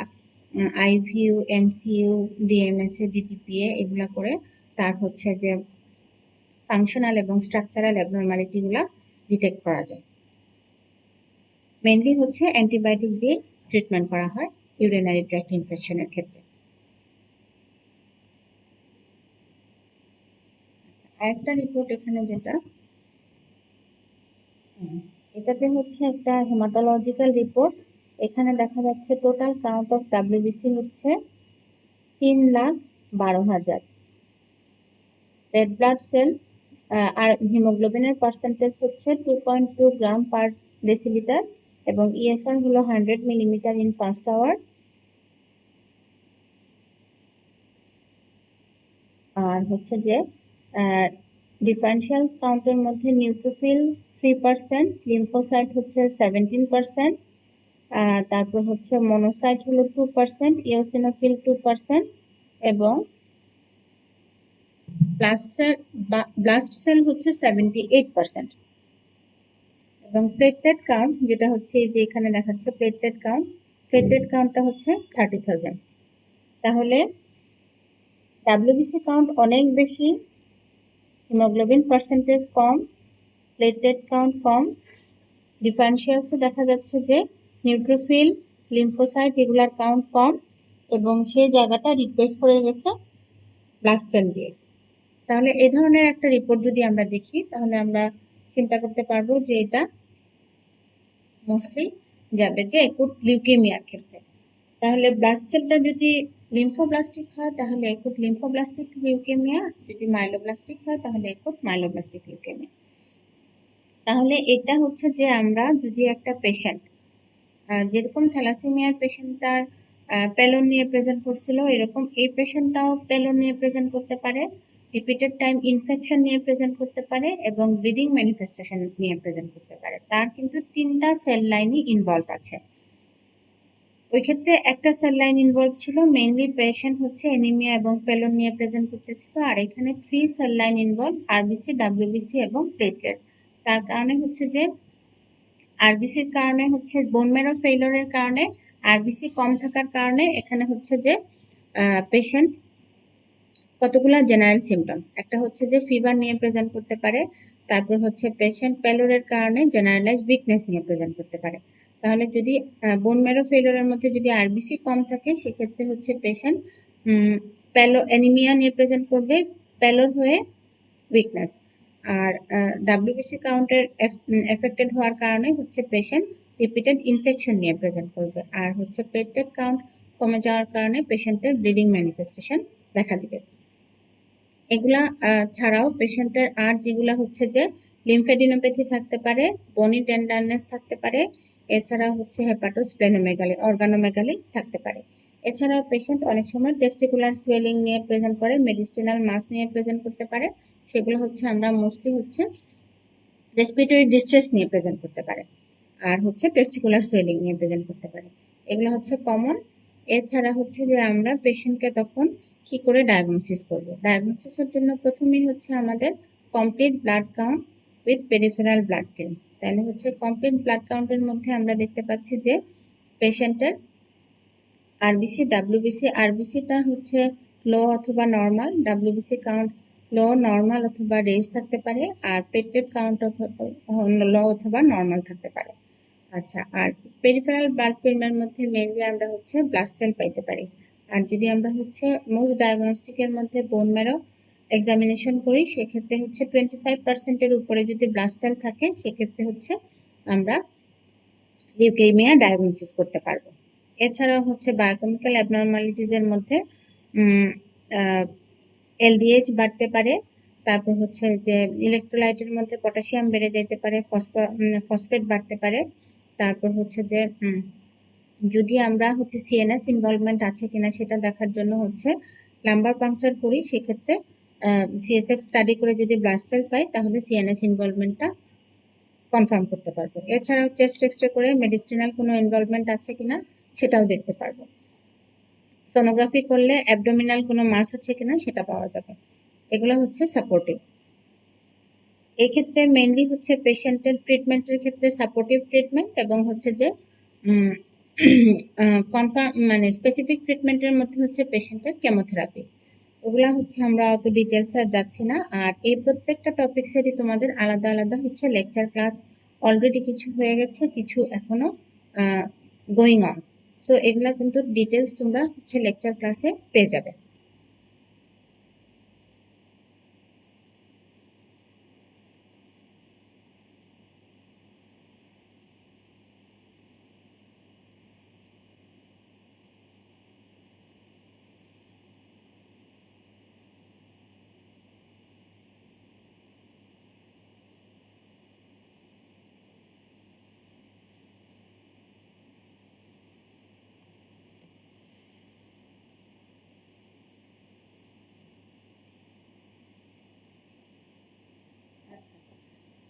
আইভিউ, এমসিইউ, ডিএমএসএ, ডিটিপিএ এগুলা করে তার হচ্ছে যে ফাংশনাল এবং স্ট্রাকচারাল অ্যাবনর্মালিটি গুলা ডিটেক্ট করা যায়। মেইনলি হচ্ছে অ্যান্টিবায়োটিক দিয়ে ট্রিটমেন্ট করা হয় ইউরিনারি ট্র্যাক্ট ইনফেকশনের ক্ষেত্রে। আরেকটা রিপোর্ট এখানে যেটা এটাতে হচ্ছে একটা হেমাটোলজিক্যাল রিপোর্ট। এখানে দেখা যাচ্ছে টোটাল কাউন্ট অফ ডাব্লিউবিসি হচ্ছে 3,12,000। রেড ব্লাড সেল আর হিমোগ্লোবিনের পার্সেন্টেজ হচ্ছে 2.2 গ্রাম পার ডেসিলিটার এবং ইএসআর হলো 100 মিলিমিটার ইন ফার্স্ট আওয়ার। আর হচ্ছে যে ডিফারেন্সিয়াল কাউন্টের মধ্যে নিউট্রোফিল 3%, লিম্ফোসাইট হচ্ছে 17%, তারপর হচ্ছে মনোসাইট হলো 2%, ইওসিনোফিল 2% এবং ব্লাস্ট সেল হচ্ছে 78%। এবং প্লেটলেট কাউন্ট যেটা হচ্ছে যে এখানে দেখাচ্ছে প্লেটলেট কাউন্টটা হচ্ছে 30,000। তাহলে ডাব্লিউবিসি কাউন্ট অনেক বেশি, হিমোগ্লোবিন পার্সেন্টেজ কম, প্লেটলেট কাউন্ট কম, ডিফারেন্সিয়ালসে দেখা যাচ্ছে যে নিউট্রোফিল, লিম্ফোসাইট এগুলার কাউন্ট কম এবং সেই জায়গাটা রিপ্লেস করে গেছে ব্লাস্ট সেল দিয়ে। তাহলে এই ধরনের একটা রিপোর্ট যদি আমরা দেখি তাহলে আমরা চিন্তা করতে পারবো যে এটা মোস্টলি যাবে যে একুট লিউকেমিয়ার ক্ষেত্রে। তাহলে ব্লাস্ট সেলটা যদি লিম্ফোব্লাস্টিক হয় তাহলে একুট লিম্ফোব্লাস্টিক লিউকেমিয়া, যদি মাইলোব্লাস্টিক হয় তাহলে একুট মাইলোব্লাস্টিক লিউকেমিয়া। তাহলে এটা হচ্ছে যে আমরা যদি একটা পেশেন্ট যেরকম থ্যালাসেমিয়ার পেশেন্টটার পেলন নিয়ে প্রেজেন্ট করছিল এরকম এই পেশেন্টটাও পেলন নিয়ে প্রেজেন্ট করতে পারে, রিপিটেড টাইম ইনফেকশন নিয়ে প্রেজেন্ট করতে পারে এবং ব্লিডিং ম্যানিফেস্টেশন নিয়ে প্রেজেন্ট করতে পারে। তার কিন্তু 3টা সেল লাইনই ইনভলভ আছে। ওই ক্ষেত্রে একটা সেল লাইন ইনভলভ ছিল, মেইনলি পেশেন্ট হচ্ছে এনিমিয়া এবং পেলন নিয়ে প্রেজেন্ট করতেছিল, আর এখানে 3 cell line involve, RBC, WBC এবং প্লেটলেট। তার কারণে হচ্ছে যে আরবিসির কারণে হচ্ছে বোন ম্যারো ফেইলিওরের কারণে, আরবিসি কম থাকার কারণে এখানে হচ্ছে যে পেশেন্ট কতগুলা জেনারেল সিমটম, একটা হচ্ছে যে ফিভার নিয়ে প্রেজেন্ট করতে পারে, তারপর হচ্ছে পেশেন্ট পেলোরের কারণে জেনারেলাইজ উইকনেস নিয়ে প্রেজেন্ট করতে পারে। তাহলে যদি বোন ম্যারো ফেইলিওরের মধ্যে যদি আরবিসি কম থাকে সেক্ষেত্রে হচ্ছে পেশেন্ট অ্যানিমিয়া নিয়ে প্রেজেন্ট করবে, পেলোর হয়ে উইকনেস। আর ডাব্লিউবিসি কাউন্টের এফেক্টেড হওয়ার কারণে হচ্ছে পেশেন্ট রিপিটেড ইনফেকশন নিয়ে প্রেজেন্ট করবে, আর হচ্ছে প্লেটলেট কাউন্ট কমে যাওয়ার কারণে পেশেন্টের ব্লিডিং ম্যানিফেস্টেশন দেখা দিবে। এগুলা ছাড়াও পেশেন্টের আর যেগুলা হচ্ছে যে লিম্ফেডিনোপ্যাথি থাকতে পারে, বনি টেন্ডারনেস থাকতে পারে, এছাড়া হচ্ছে হেপাটোস্প্লেনোমেগালি, অর্গানোমেগালি থাকতে পারে। এছাড়াও পেশেন্ট অনেক সময় টেস্টিকুলার সোয়েলিং নিয়ে প্রেজেন্ট করে, মেডিস্টিনাল মাস নিয়ে প্রেজেন্ট করতে পারে, সেগুলো হচ্ছে আমরা মোস্টলি হচ্ছে রেসপিরেটরি ডিস্ট্রেস নিয়ে প্রেজেন্ট করতে পারে, আর হচ্ছে টেস্টিকুলার সোয়েলিং নিয়ে প্রেজেন্ট করতে পারে। এগুলো হচ্ছে কমন। এছাড়া হচ্ছে যে আমরা পেশেন্টকে তখন কি করে ডায়াগনোসিস করব। ডায়াগনোসিসের জন্য প্রথমেই হচ্ছে আমাদের complete blood count with peripheral blood film. তাহলে হচ্ছে কমপ্লিট ব্লাড কাউন্টের মধ্যে আমরা দেখতে পাচ্ছি যে পেশেন্টের আরবিসি, ডাব্লিউবিসি, আরবিসিটা হচ্ছে লো অথবা নর্মাল, ডাব্লিউবিসি কাউন্ট লো, নর্মাল অথবা রেজ থাকতে পারে, আর প্লেটলেট কাউন্ট লো অথবা নর্মাল থাকতে পারে। আচ্ছা, আর পেরিফেরাল ব্লাড ফিল্মের মধ্যে মেইনলি আমরা হচ্ছে ব্লাড সেল পাইতে পারি। আর যদি আমরা হচ্ছে মোস্ট ডায়াগনস্টিকের মধ্যে বোন ম্যারো এক্সামিনেশন করি সেক্ষেত্রে হচ্ছে 25%-এর উপরে যদি ব্লাড সেল থাকে সেক্ষেত্রে হচ্ছে আমরা লিউকেমিয়া ডায়াগনোসিস করতে পারবো। এছাড়াও হচ্ছে বায়োকেমিক্যাল অ্যাবনর্মালিটিস এর মধ্যে এলডিএইচ বাড়তে পারে, তারপর হচ্ছে যে ইলেকট্রোলাইটের মধ্যে পটাশিয়াম বেড়ে যেতে পারে, ফসফেট বাড়তে পারে, তারপর হচ্ছে যে যদি আমরা হচ্ছে সিএনএস ইনভলভমেন্ট আছে কিনা সেটা দেখার জন্য হচ্ছে লাম্বার পাংচার করি, সেক্ষেত্রে সিএসএফ স্টাডি করে যদি ব্লাড সেল পাই তাহলে সিএনএস ইনভলভমেন্টটা কনফার্ম করতে পারবো। এছাড়াও চেস্ট এক্সরে করে মেডিস্টিনাল কোনো ইনভলভমেন্ট আছে কিনা সেটাও দেখতে পারবো। সোনোগ্রাফি করলে অ্যাবডোমিনাল কোনো মাস আছে কিনা সেটা পাওয়া যাবে। এগুলো হচ্ছে সাপোর্টিভ। এক্ষেত্রে মেইনলি হচ্ছে পেশেন্টের ট্রিটমেন্টের ক্ষেত্রে সাপোর্টিভ ট্রিটমেন্ট এবং হচ্ছে যে কনফার্ম মানে স্পেসিফিক ট্রিটমেন্টের মধ্যে হচ্ছে পেশেন্টের কেমোথেরাপি। ওগুলা হচ্ছে আমরা অত ডিটেলসে আর যাচ্ছি না। আর এই প্রত্যেকটা টপিক্সেরই তোমাদের আলাদা আলাদা হচ্ছে লেকচার ক্লাস অলরেডি কিছু হয়ে গেছে, কিছু এখনো গোয়িং অন। সো এগুলা কিন্তু ডিটেলস তোমরা হচ্ছে লেকচার ক্লাসে পেয়ে যাবে।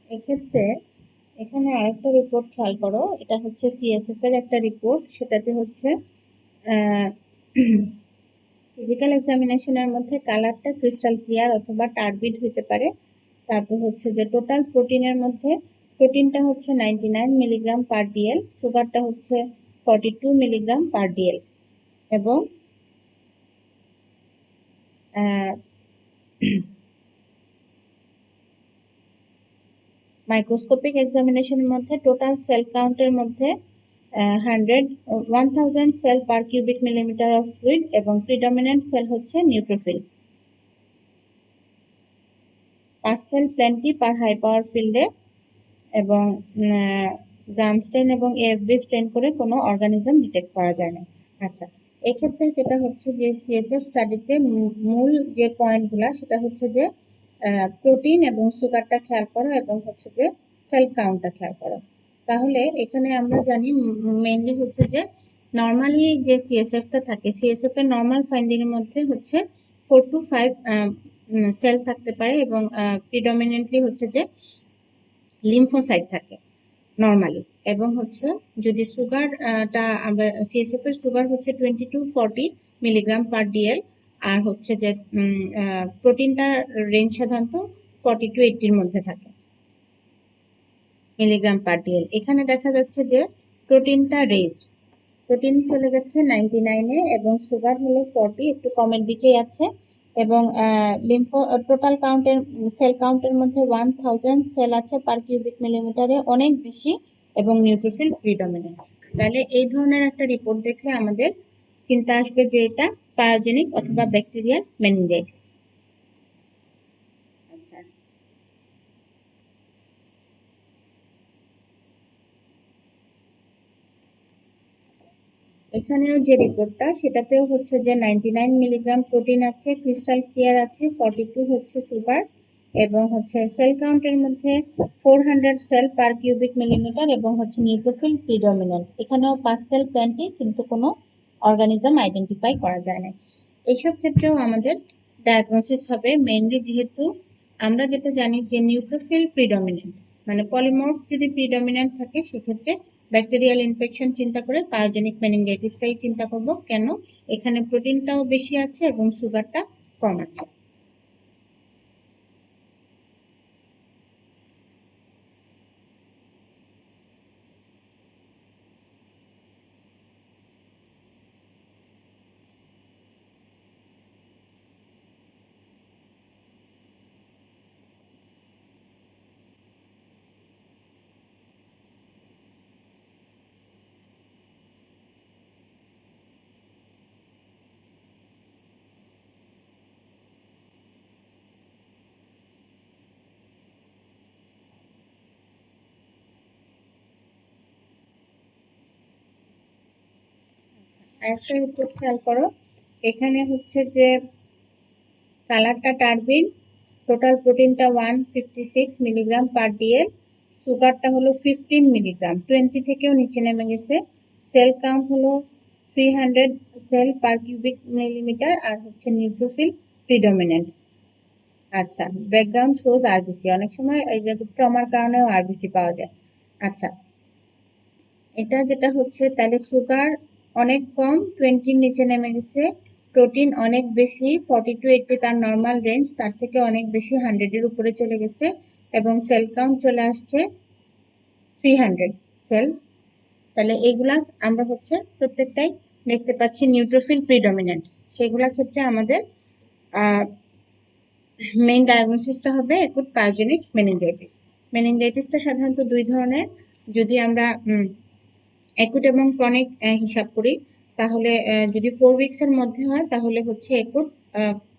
এক্ষেত্রে এখানে আরেকটা রিপোর্ট খেয়াল করো, এটা হচ্ছে সিএসএফ এর একটা রিপোর্ট। সেটাতে হচ্ছে ফিজিক্যাল এক্সামিনেশনের মধ্যে কালারটা ক্রিস্টাল ক্লিয়ার অথবা টার্বিড হইতে পারে। তারপর হচ্ছে যে টোটাল প্রোটিনের মধ্যে প্রোটিনটা হচ্ছে 99 মিলিগ্রাম পার ডিএল, সুগারটা হচ্ছে 42 মিলিগ্রাম পার ডিএল এবং মাইক্রোস্কোপিক এক্সামিনেশনের মধ্যে টোটাল সেল কাউন্টের মধ্যে 1000 cell per cubic millimetre of fluid এবং প্রিডমিনেন্ট সেল হচ্ছে neutrophil. 5 cell plenty per high power ফিল্ডে এবং গ্রাম স্টেন এবং এএফবি স্টেন করে কোনো অর্গানিজম ডিটেক্ট করা যায় না। আচ্ছা, এক্ষেত্রে যেটা হচ্ছে যে সিএসএফ স্টাডিতে মূল যে পয়েন্টগুলা সেটা হচ্ছে যে প্রোটিন এবং সুগারটা খেয়াল করো এবং হচ্ছে যে সেল কাউন্টটা খেয়াল করো। তাহলে এখানে আমরা জানি মেইনলি হচ্ছে যে নর্মালি যে সিএসএফটা থাকে, সিএসএফ এর নর্মাল ফাইন্ডিং এর মধ্যে হচ্ছে 4 to 5 সেল থাকতে পারে এবং প্রিডমিনেন্টলি হচ্ছে যে লিম্ফোসাইট থাকে নর্মালি। এবং হচ্ছে যদি সুগারটা আমরা সিএসএফ এর সুগার হচ্ছে 20 to 40 মিলিগ্রাম পার ডিএল, আর হচ্ছে যে প্রোটিনটার রেঞ্জ সাধারণত 40 to 80 এর মধ্যে থাকে মিলিগ্রাম পার ডিএল। এখানে দেখা যাচ্ছে যে প্রোটিনটা রেজড, প্রোটিন চলে গেছে 99-এ এবং সুগার হলো 40, একটু কমের দিকেই আছে। এবং লিম্ফো টোটাল কাউন্টের সেল কাউন্টের মধ্যে 1000 সেল আছে পার কিউবিক মিলিমিটারে, অনেক বেশি এবং নিউট্রোফিল প্রিডমিনেন্ট। তাহলে এই ধরনের একটা রিপোর্ট দেখলে আমাদের চিন্তা আসবে যে এটা পায়োজেনিক অথবা ব্যাকটেরিয়াল মেনিনজাইটিস। আচ্ছা, এখানেও যে রিপোর্টটা সেটাতেও হচ্ছে যে 99 মিলিগ্রাম প্রোটিন আছে, ক্রিস্টাল ক্লিয়ার আছে, 42 হচ্ছে সুগার এবং হচ্ছে সেল কাউন্টের মধ্যে 400 সেল পার কিউবিক মিলিমিটার এবং হচ্ছে নিউট্রোফিল প্রিডমিনেন্ট। এখানেও 5 সেল প্ল্যান্টি, কিন্তু কোনো অর্গানিজম আইডেন্টিফাই করা যায় না। এইসব ক্ষেত্রেও আমাদের ডায়াগনোসিস হবে মেইনলি, যেহেতু আমরা যেটা জানি যে নিউট্রোফিল প্রিডমিনেন্ট মানে পলিমর্ফ যদি প্রিডমিনেন্ট থাকে সেক্ষেত্রে ব্যাকটেরিয়াল ইনফেকশন চিন্তা করে পায়োজেনিক মেনিনজাইটিসটাই চিন্তা করব। কেন? এখানে প্রোটিনটাও বেশি আছে এবং সুগারটা কম আছে। আরেকটা রিপোর্ট খেয়াল করো, এখানে হচ্ছে যে কালারটা টার্বিন, টোটাল প্রোটিনটা 156 মিলিগ্রাম পার ডিএল, সুগারটা হলো 15 মিলিগ্রাম, 20 থেকেও নিচে নেমে গেছে। সেল কাউন্ট হলো 300 সেল পার কিউবিক মিলিমিটার আর হচ্ছে নিউট্রোফিল প্রিডমিনেন্ট। আচ্ছা, ব্যাকগ্রাউন্ড শোজ আরবিসি, অনেক সময় এই যে ট্রমার কারণেও আরবিসি পাওয়া যায়। আচ্ছা, এটা যেটা হচ্ছে তাহলে সুগার অনেক কম, 20 নিচে নেমে গেছে, প্রোটিন অনেক বেশি, 40 to 80 তার নর্মাল রেঞ্জ, তার থেকে অনেক বেশি 100-এর উপরে চলে গেছে, এবং সেল কাউন্ট চলে আসছে 300 সেল। তাহলে এগুলা আমরা হচ্ছে প্রত্যেকটাই দেখতে পাচ্ছি নিউট্রোফিল প্রিডমিনেন্ট। সেগুলা ক্ষেত্রে আমাদের মেইন ডায়াগনোসিসটা হবে অ্যাকুট পায়োজেনিক মেনিনজাইটিস। মেনিনজাইটিসটা সাধারণত দুই ধরনের। যদি আমরা অ্যাকুট এবং ক্রনিক হিসাব করি, তাহলে যদি 4 উইকসের মধ্যে হয় তাহলে হচ্ছে অ্যাকুট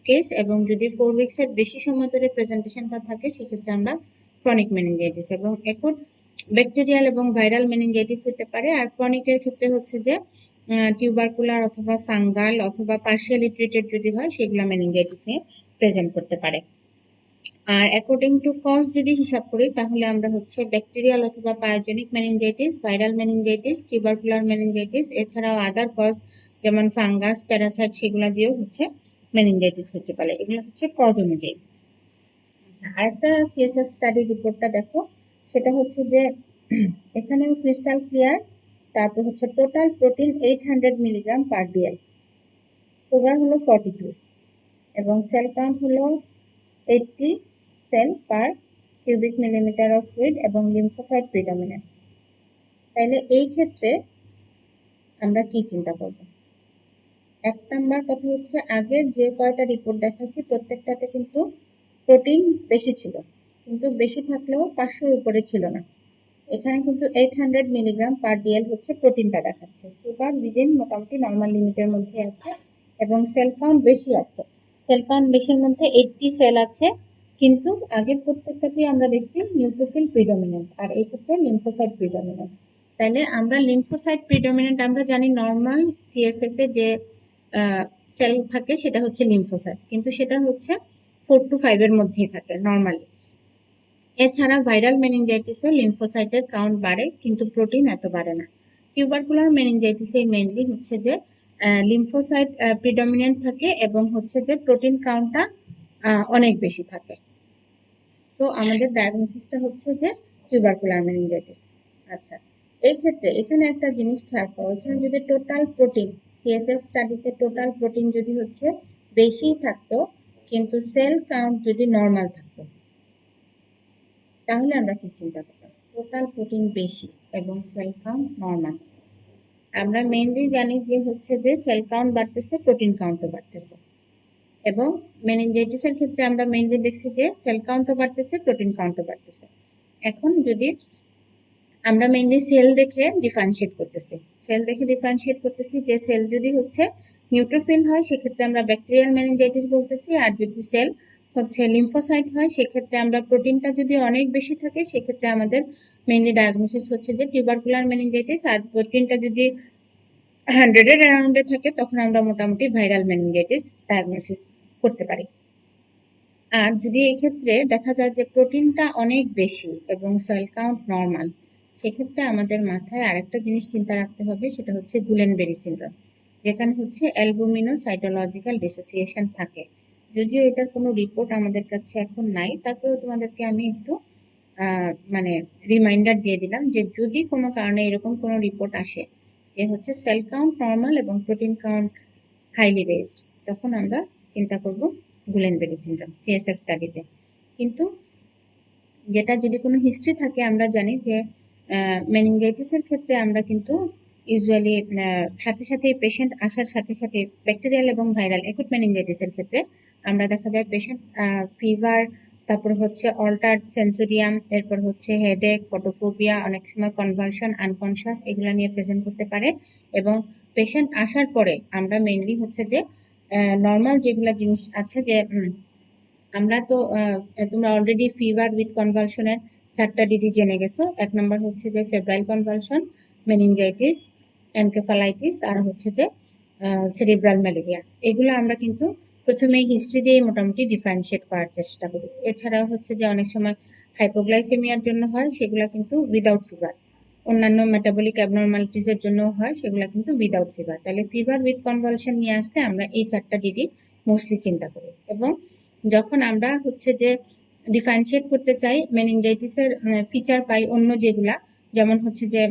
কেস, এবং যদি 4 উইকসের বেশি সময় ধরে প্রেজেন্টেশনটা থাকে সেক্ষেত্রে আমরা ক্রনিক মেনিনজাইটিস। এবং অ্যাকুট ব্যাকটেরিয়াল এবং ভাইরাল মেনিনজাইটিস হতে পারে। আর ক্রনিকের ক্ষেত্রে হচ্ছে যে টিউবারকুলার অথবা ফাঙ্গাল অথবা পার্শিয়ালি ট্রিটেড যদি হয় সেগুলো মেনিনজাইটিস নিয়ে প্রেজেন্ট করতে পারে। আর অ্যাকর্ডিং টু কজ যদি হিসাব করি তাহলে আমরা হচ্ছে ব্যাকটেরিয়াল অথবা pyogenic meningitis, viral meningitis, tubercular meningitis, এছাড়াও আদার কজ যেমন ফাঙ্গাস, প্যারাসাইট, সেগুলা দিয়েও হচ্ছে মেনিনজাইটিস হতে পারে। এগুলো হচ্ছে কজ অনুযায়ী। আরেকটা সিএসএফ স্টাডি রিপোর্টটা দেখো, সেটা হচ্ছে যে এখানেও ক্রিস্টাল ক্লিয়ার। তারপর হচ্ছে total protein 800 milligram per DL, sugar হলো 42, এবং সেল কাউন্ট হলো 80 cell per cubic millimetre of fluid, এবং লিম্ফোসাইট প্রিডমিনেন্ট। তাইলে এই ক্ষেত্রে আমরা কি চিন্তা করব? এক নাম্বার কথা হচ্ছে, আগের যে কয়টা রিপোর্ট দেখাচ্ছি প্রত্যেকটাতে কিন্তু প্রোটিন বেশি ছিল, কিন্তু বেশি থাকলেও 500-এর উপরে ছিল না। এখানে কিন্তু 800 মিলিগ্রাম পার ডিএল হচ্ছে প্রোটিনটা দেখাচ্ছে। সুগার উইদিন মোটামুটি নর্মাল লিমিটের মধ্যে আছে, এবং সেল কাউন্ট বেশি আছে। সেল কাউন্ট বেশির মধ্যে 80 সেল আছে, কিন্তু আগের প্রত্যেকটাতেই আমরা দেখছি নিউট্রোফিল প্রিডমিনেন্ট, আর এই ক্ষেত্রে লিম্ফোসাইট প্রিডমিনেন্ট। তাহলে আমরা লিম্ফোসাইট প্রিডমিনেন্ট আমরা জানি নর্মাল সিএসএফ এ যে সেল থাকে সেটা হচ্ছে লিম্ফোসাইট, কিন্তু সেটা হচ্ছে 4 to 5 এর মধ্যেই থাকে নর্মালি। এছাড়া ভাইরাল মেনিনজাইটিসে লিম্ফোসাইটের কাউন্ট বাড়ে, কিন্তু প্রোটিন এত বাড়ে না। টিউবারকুলার মেনিনজাইটিসে মেইনলি হচ্ছে যে লিম্ফোসাইট প্রিডমিনেন্ট থাকে, এবং হচ্ছে যে প্রোটিন কাউন্টটা অনেক বেশি থাকে। তো আমাদের ডায়াগনোসিসটা হচ্ছে যে টিউবারকুলার মেনিনজাইটিস। আচ্ছা, এই ক্ষেত্রে এখানে একটা জিনিস খেয়াল করো, এখানে যদি টোটাল প্রোটিন সিএসএফ স্টাডিতে টোটাল প্রোটিন যদি হচ্ছে বেশি থাকতো, কিন্তু সেল কাউন্ট যদি নর্মাল থাকতো, তাহলে আমরা কি চিন্তা করতাম? টোটাল প্রোটিন বেশি এবং সেল কাউন্ট নর্মাল। আমরা মেইনলি জানি যে হচ্ছে যে সেল কাউন্ট বাড়তেছে, প্রোটিন কাউন্টও বাড়তেছে। এবং মেনিনজাইটিসের ক্ষেত্রে আমরা মেইনলি দেখছি যে সেল কাউন্টও বাড়তেছে, প্রোটিন কাউন্টও বাড়তেছে। এখন যদি আমরা মেইনলি সেল দেখে ডিফারেন্সিয়েট করতেছি, যে সেল যদি হচ্ছে নিউট্রোফিল হয় সেক্ষেত্রে আমরা ব্যাকটেরিয়াল মেনিনজাইটিস বলতেছি, আর যদি সেল হচ্ছে লিম্ফোসাইট হয় সেক্ষেত্রে আমরা প্রোটিনটা যদি অনেক বেশি থাকে সেক্ষেত্রে আমাদের মেইনলি ডায়াগনোসিস হচ্ছে যে টিউবারকুলার মেনিনজাইটিস, আর প্রোটিনটা যদি 100-এর অ্যারাউন্ডে থাকে তখন আমরা মোটামুটি ভাইরাল মেনিনজাইটিস ডায়াগনোসিস করতে পারি। আর যদি এক্ষেত্রে দেখা যায় যে প্রোটিনটা অনেক বেশি এবং সেল কাউন্ট নর্মাল, সেক্ষেত্রে আমাদের মাথায় আরেকটা জিনিস চিন্তা রাখতে হবে, সেটা হচ্ছে গুলেনবেরি সিনড্রোম, যেখানে হচ্ছে অ্যালবুমিনোসাইটোলজিক্যাল ডিসোসিয়েশন থাকে। যদিও এটার কোনো রিপোর্ট আমাদের কাছে এখন নাই, তারপরেও তোমাদেরকে আমি একটু মানে রিমাইন্ডার দিয়ে দিলাম যে যদি কোনো কারণে এরকম কোনো রিপোর্ট আসে যে হচ্ছে সেল কাউন্ট নর্মাল এবং প্রোটিন কাউন্ট হাইলি রেজড, তখন আমরা চিন্তা করব গুলেনবেরি সিনড্রোম সিএসএফ স্টাডিতে। কিন্তু যেটা যদি কোনো হিস্ট্রি থাকে, আমরা জানি যে মেনিনজাইটিসের ক্ষেত্রে আমরা কিন্তু ইউজুয়ালি সাথে সাথে পেশেন্ট আসার সাথে সাথে ব্যাকটেরিয়াল এবং ভাইরাল অ্যাকুট মেনিনজাইটিসের ক্ষেত্রে আমরা দেখা যায় পেশেন্ট ফিভার, তারপর হচ্ছে অল্টার্ড সেন্সোরিয়াম, এরপর হচ্ছে হেডেক, ফটোফোবিয়া, অনেক সময় কনভালশন, আনকনশাস, এগুলো নিয়ে প্রেজেন্ট করতে পারে। এবং পেশেন্ট আসার পরে আমরা মেইনলি হচ্ছে যে নর্মাল যেগুলা জিনিস আছে যে আমরা তো তোমরা অলরেডি ফিভার উইথ কনভালশনের 4টা ডিডি জেনে গেছো। এক নম্বর হচ্ছে যে ফেব্রাইল কনভালশন, মেনিনজাইটিস, এনকেফালাইটিস, আর হচ্ছে যে সেরিব্রাল ম্যালেরিয়া। এগুলো আমরা কিন্তু প্রথমে হিস্ট্রি দিয়ে মোটামুটি ডিফারেন্সিয়েট করার চেষ্টা করি। এছাড়াও হচ্ছে যে অনেক সময় হাইপোগ্লাইসেমিয়ার জন্য হয়, সেগুলো কিন্তু উইদাউট ফিভার। অন্যান্য মেটাবলিক অ্যাবনর্মালিটিস এর জন্য হয়, সেগুলো কিন্তু উইদাউট ফিভার। তাহলে ফিভার উইথ কনভালশন নিয়ে আসলে আমরা এই 4টা ডিডি মোস্টলি চিন্তা করি। এবং যখন আমরা হচ্ছে যে ডিফারেন্সিয়েট করতে চাই মেনিনজাইটিসের ফিচার পাই অন্য যেগুলা, যেমন হচ্ছে যে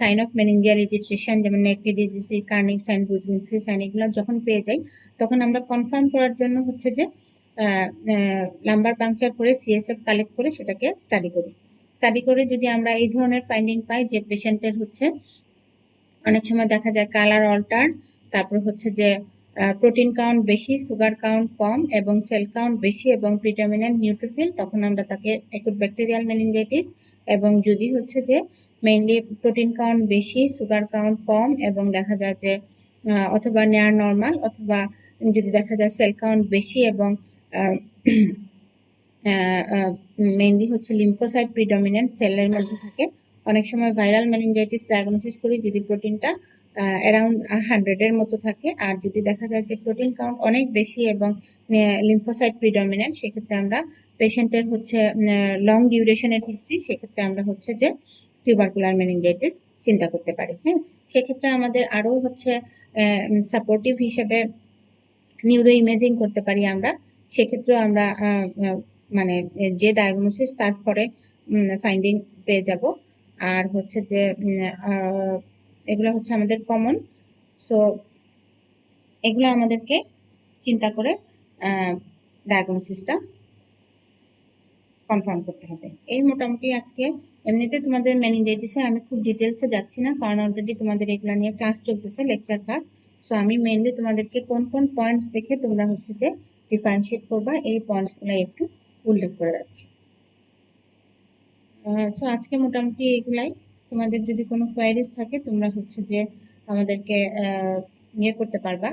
সাইন অফ মেনিনজিয়াল ইরিটেশন, যেমন নেক ডিজিসি, কার্নিক সাইন, বুজনিক্সি সাইন, এগুলো যখন পেয়ে যাই তখন আমরা কনফার্ম করার জন্য হচ্ছে যে লাম্বার পাংচার করে সিএসএফ কালেক্ট করে সেটাকে স্টাডি করে যদি আমরা এই ধরনের ফাইন্ডিং পাই যে পেশেন্টের হচ্ছে অনেক সময় দেখা যায় কালার অল্টার, তারপর হচ্ছে যে প্রোটিন কাউন্ট বেশি, সুগার কাউন্ট কম এবং সেল কাউন্ট বেশি এবং প্রিডমিনেন্ট নিউট্রোফিল, তখন আমরা তাকে অ্যাকুট ব্যাকটেরিয়াল মেনিনজাইটিস, এবং যদি হচ্ছে যে মেইনলি প্রোটিন কাউন্ট বেশি, সুগার কাউন্ট কম এবং দেখা যায় যে অথবা নেয়ার নর্মাল, অথবা যদি দেখা যায় সেল কাউন্ট বেশি এবং মেইনলি হচ্ছে লিম্ফোসাইট প্রিডমিনেন্ট সেলের মধ্যে থাকে, অনেক সময় ভাইরাল মেনিনজাইটিস ডায়াগনোসিস করি যদি প্রোটিনটা অ্যারাউন্ড 100 এর মতো থাকে। আর যদি দেখা যায় যে প্রোটিন কাউন্ট অনেক বেশি এবং লিম্ফোসাইট প্রিডমিনেন্ট, সেক্ষেত্রে আমরা পেশেন্টের হচ্ছে লং ডিউরেশনের হিস্ট্রি, সেক্ষেত্রে আমরা হচ্ছে যে টিউবারকুলার মেনিনজাইটিস চিন্তা করতে পারি। হ্যাঁ, সেক্ষেত্রে আমাদের আরো হচ্ছে সাপোর্টিভ হিসেবে নিউরো ইমেজিং করতে পারি আমরা। সেক্ষেত্রেও আমরা মানে যে ডায়াগনোসিস তারপরে ফাইন্ডিং পেয়ে যাব। আর হচ্ছে যে এগুলো হচ্ছে আমাদের কমন, সো এগুলো আমাদেরকে চিন্তা করে ডায়াগনোসিসটা কনফার্ম করতে হবে। এই মোটামুটি আজকে, এমনিতে তোমাদের মেনিনজাইটিসে আমি খুব ডিটেলসে যাচ্ছি না, কারণ অলরেডি তোমাদের এগুলো নিয়ে ক্লাস চলতেছে, লেকচার ক্লাস। সো আমি মেইনলি তোমাদেরকে কোন কোন পয়েন্টস দেখে তোমরা হচ্ছে যে ডিফারেন্সিয়েট করবা এই পয়েন্টসগুলো একটু উল্লেখ করে যাচ্ছি। সো আজকে মোটামুটি এগুলাই। তোমাদের যদি কোনো কোয়ারিজ থাকে তোমরা হচ্ছে যে আমাদেরকে ইয়ে করতে পারবা,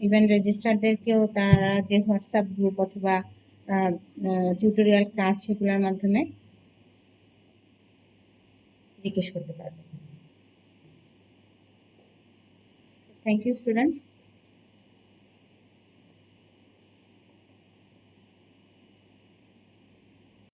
ইভেন রেজিস্ট্রারদেরকেও তারা যে হোয়াটসঅ্যাপ গ্রুপ অথবা টিউটোরিয়াল ক্লাস সেগুলোর মাধ্যমে জিজ্ঞেস করতে পারবে। Thank you students.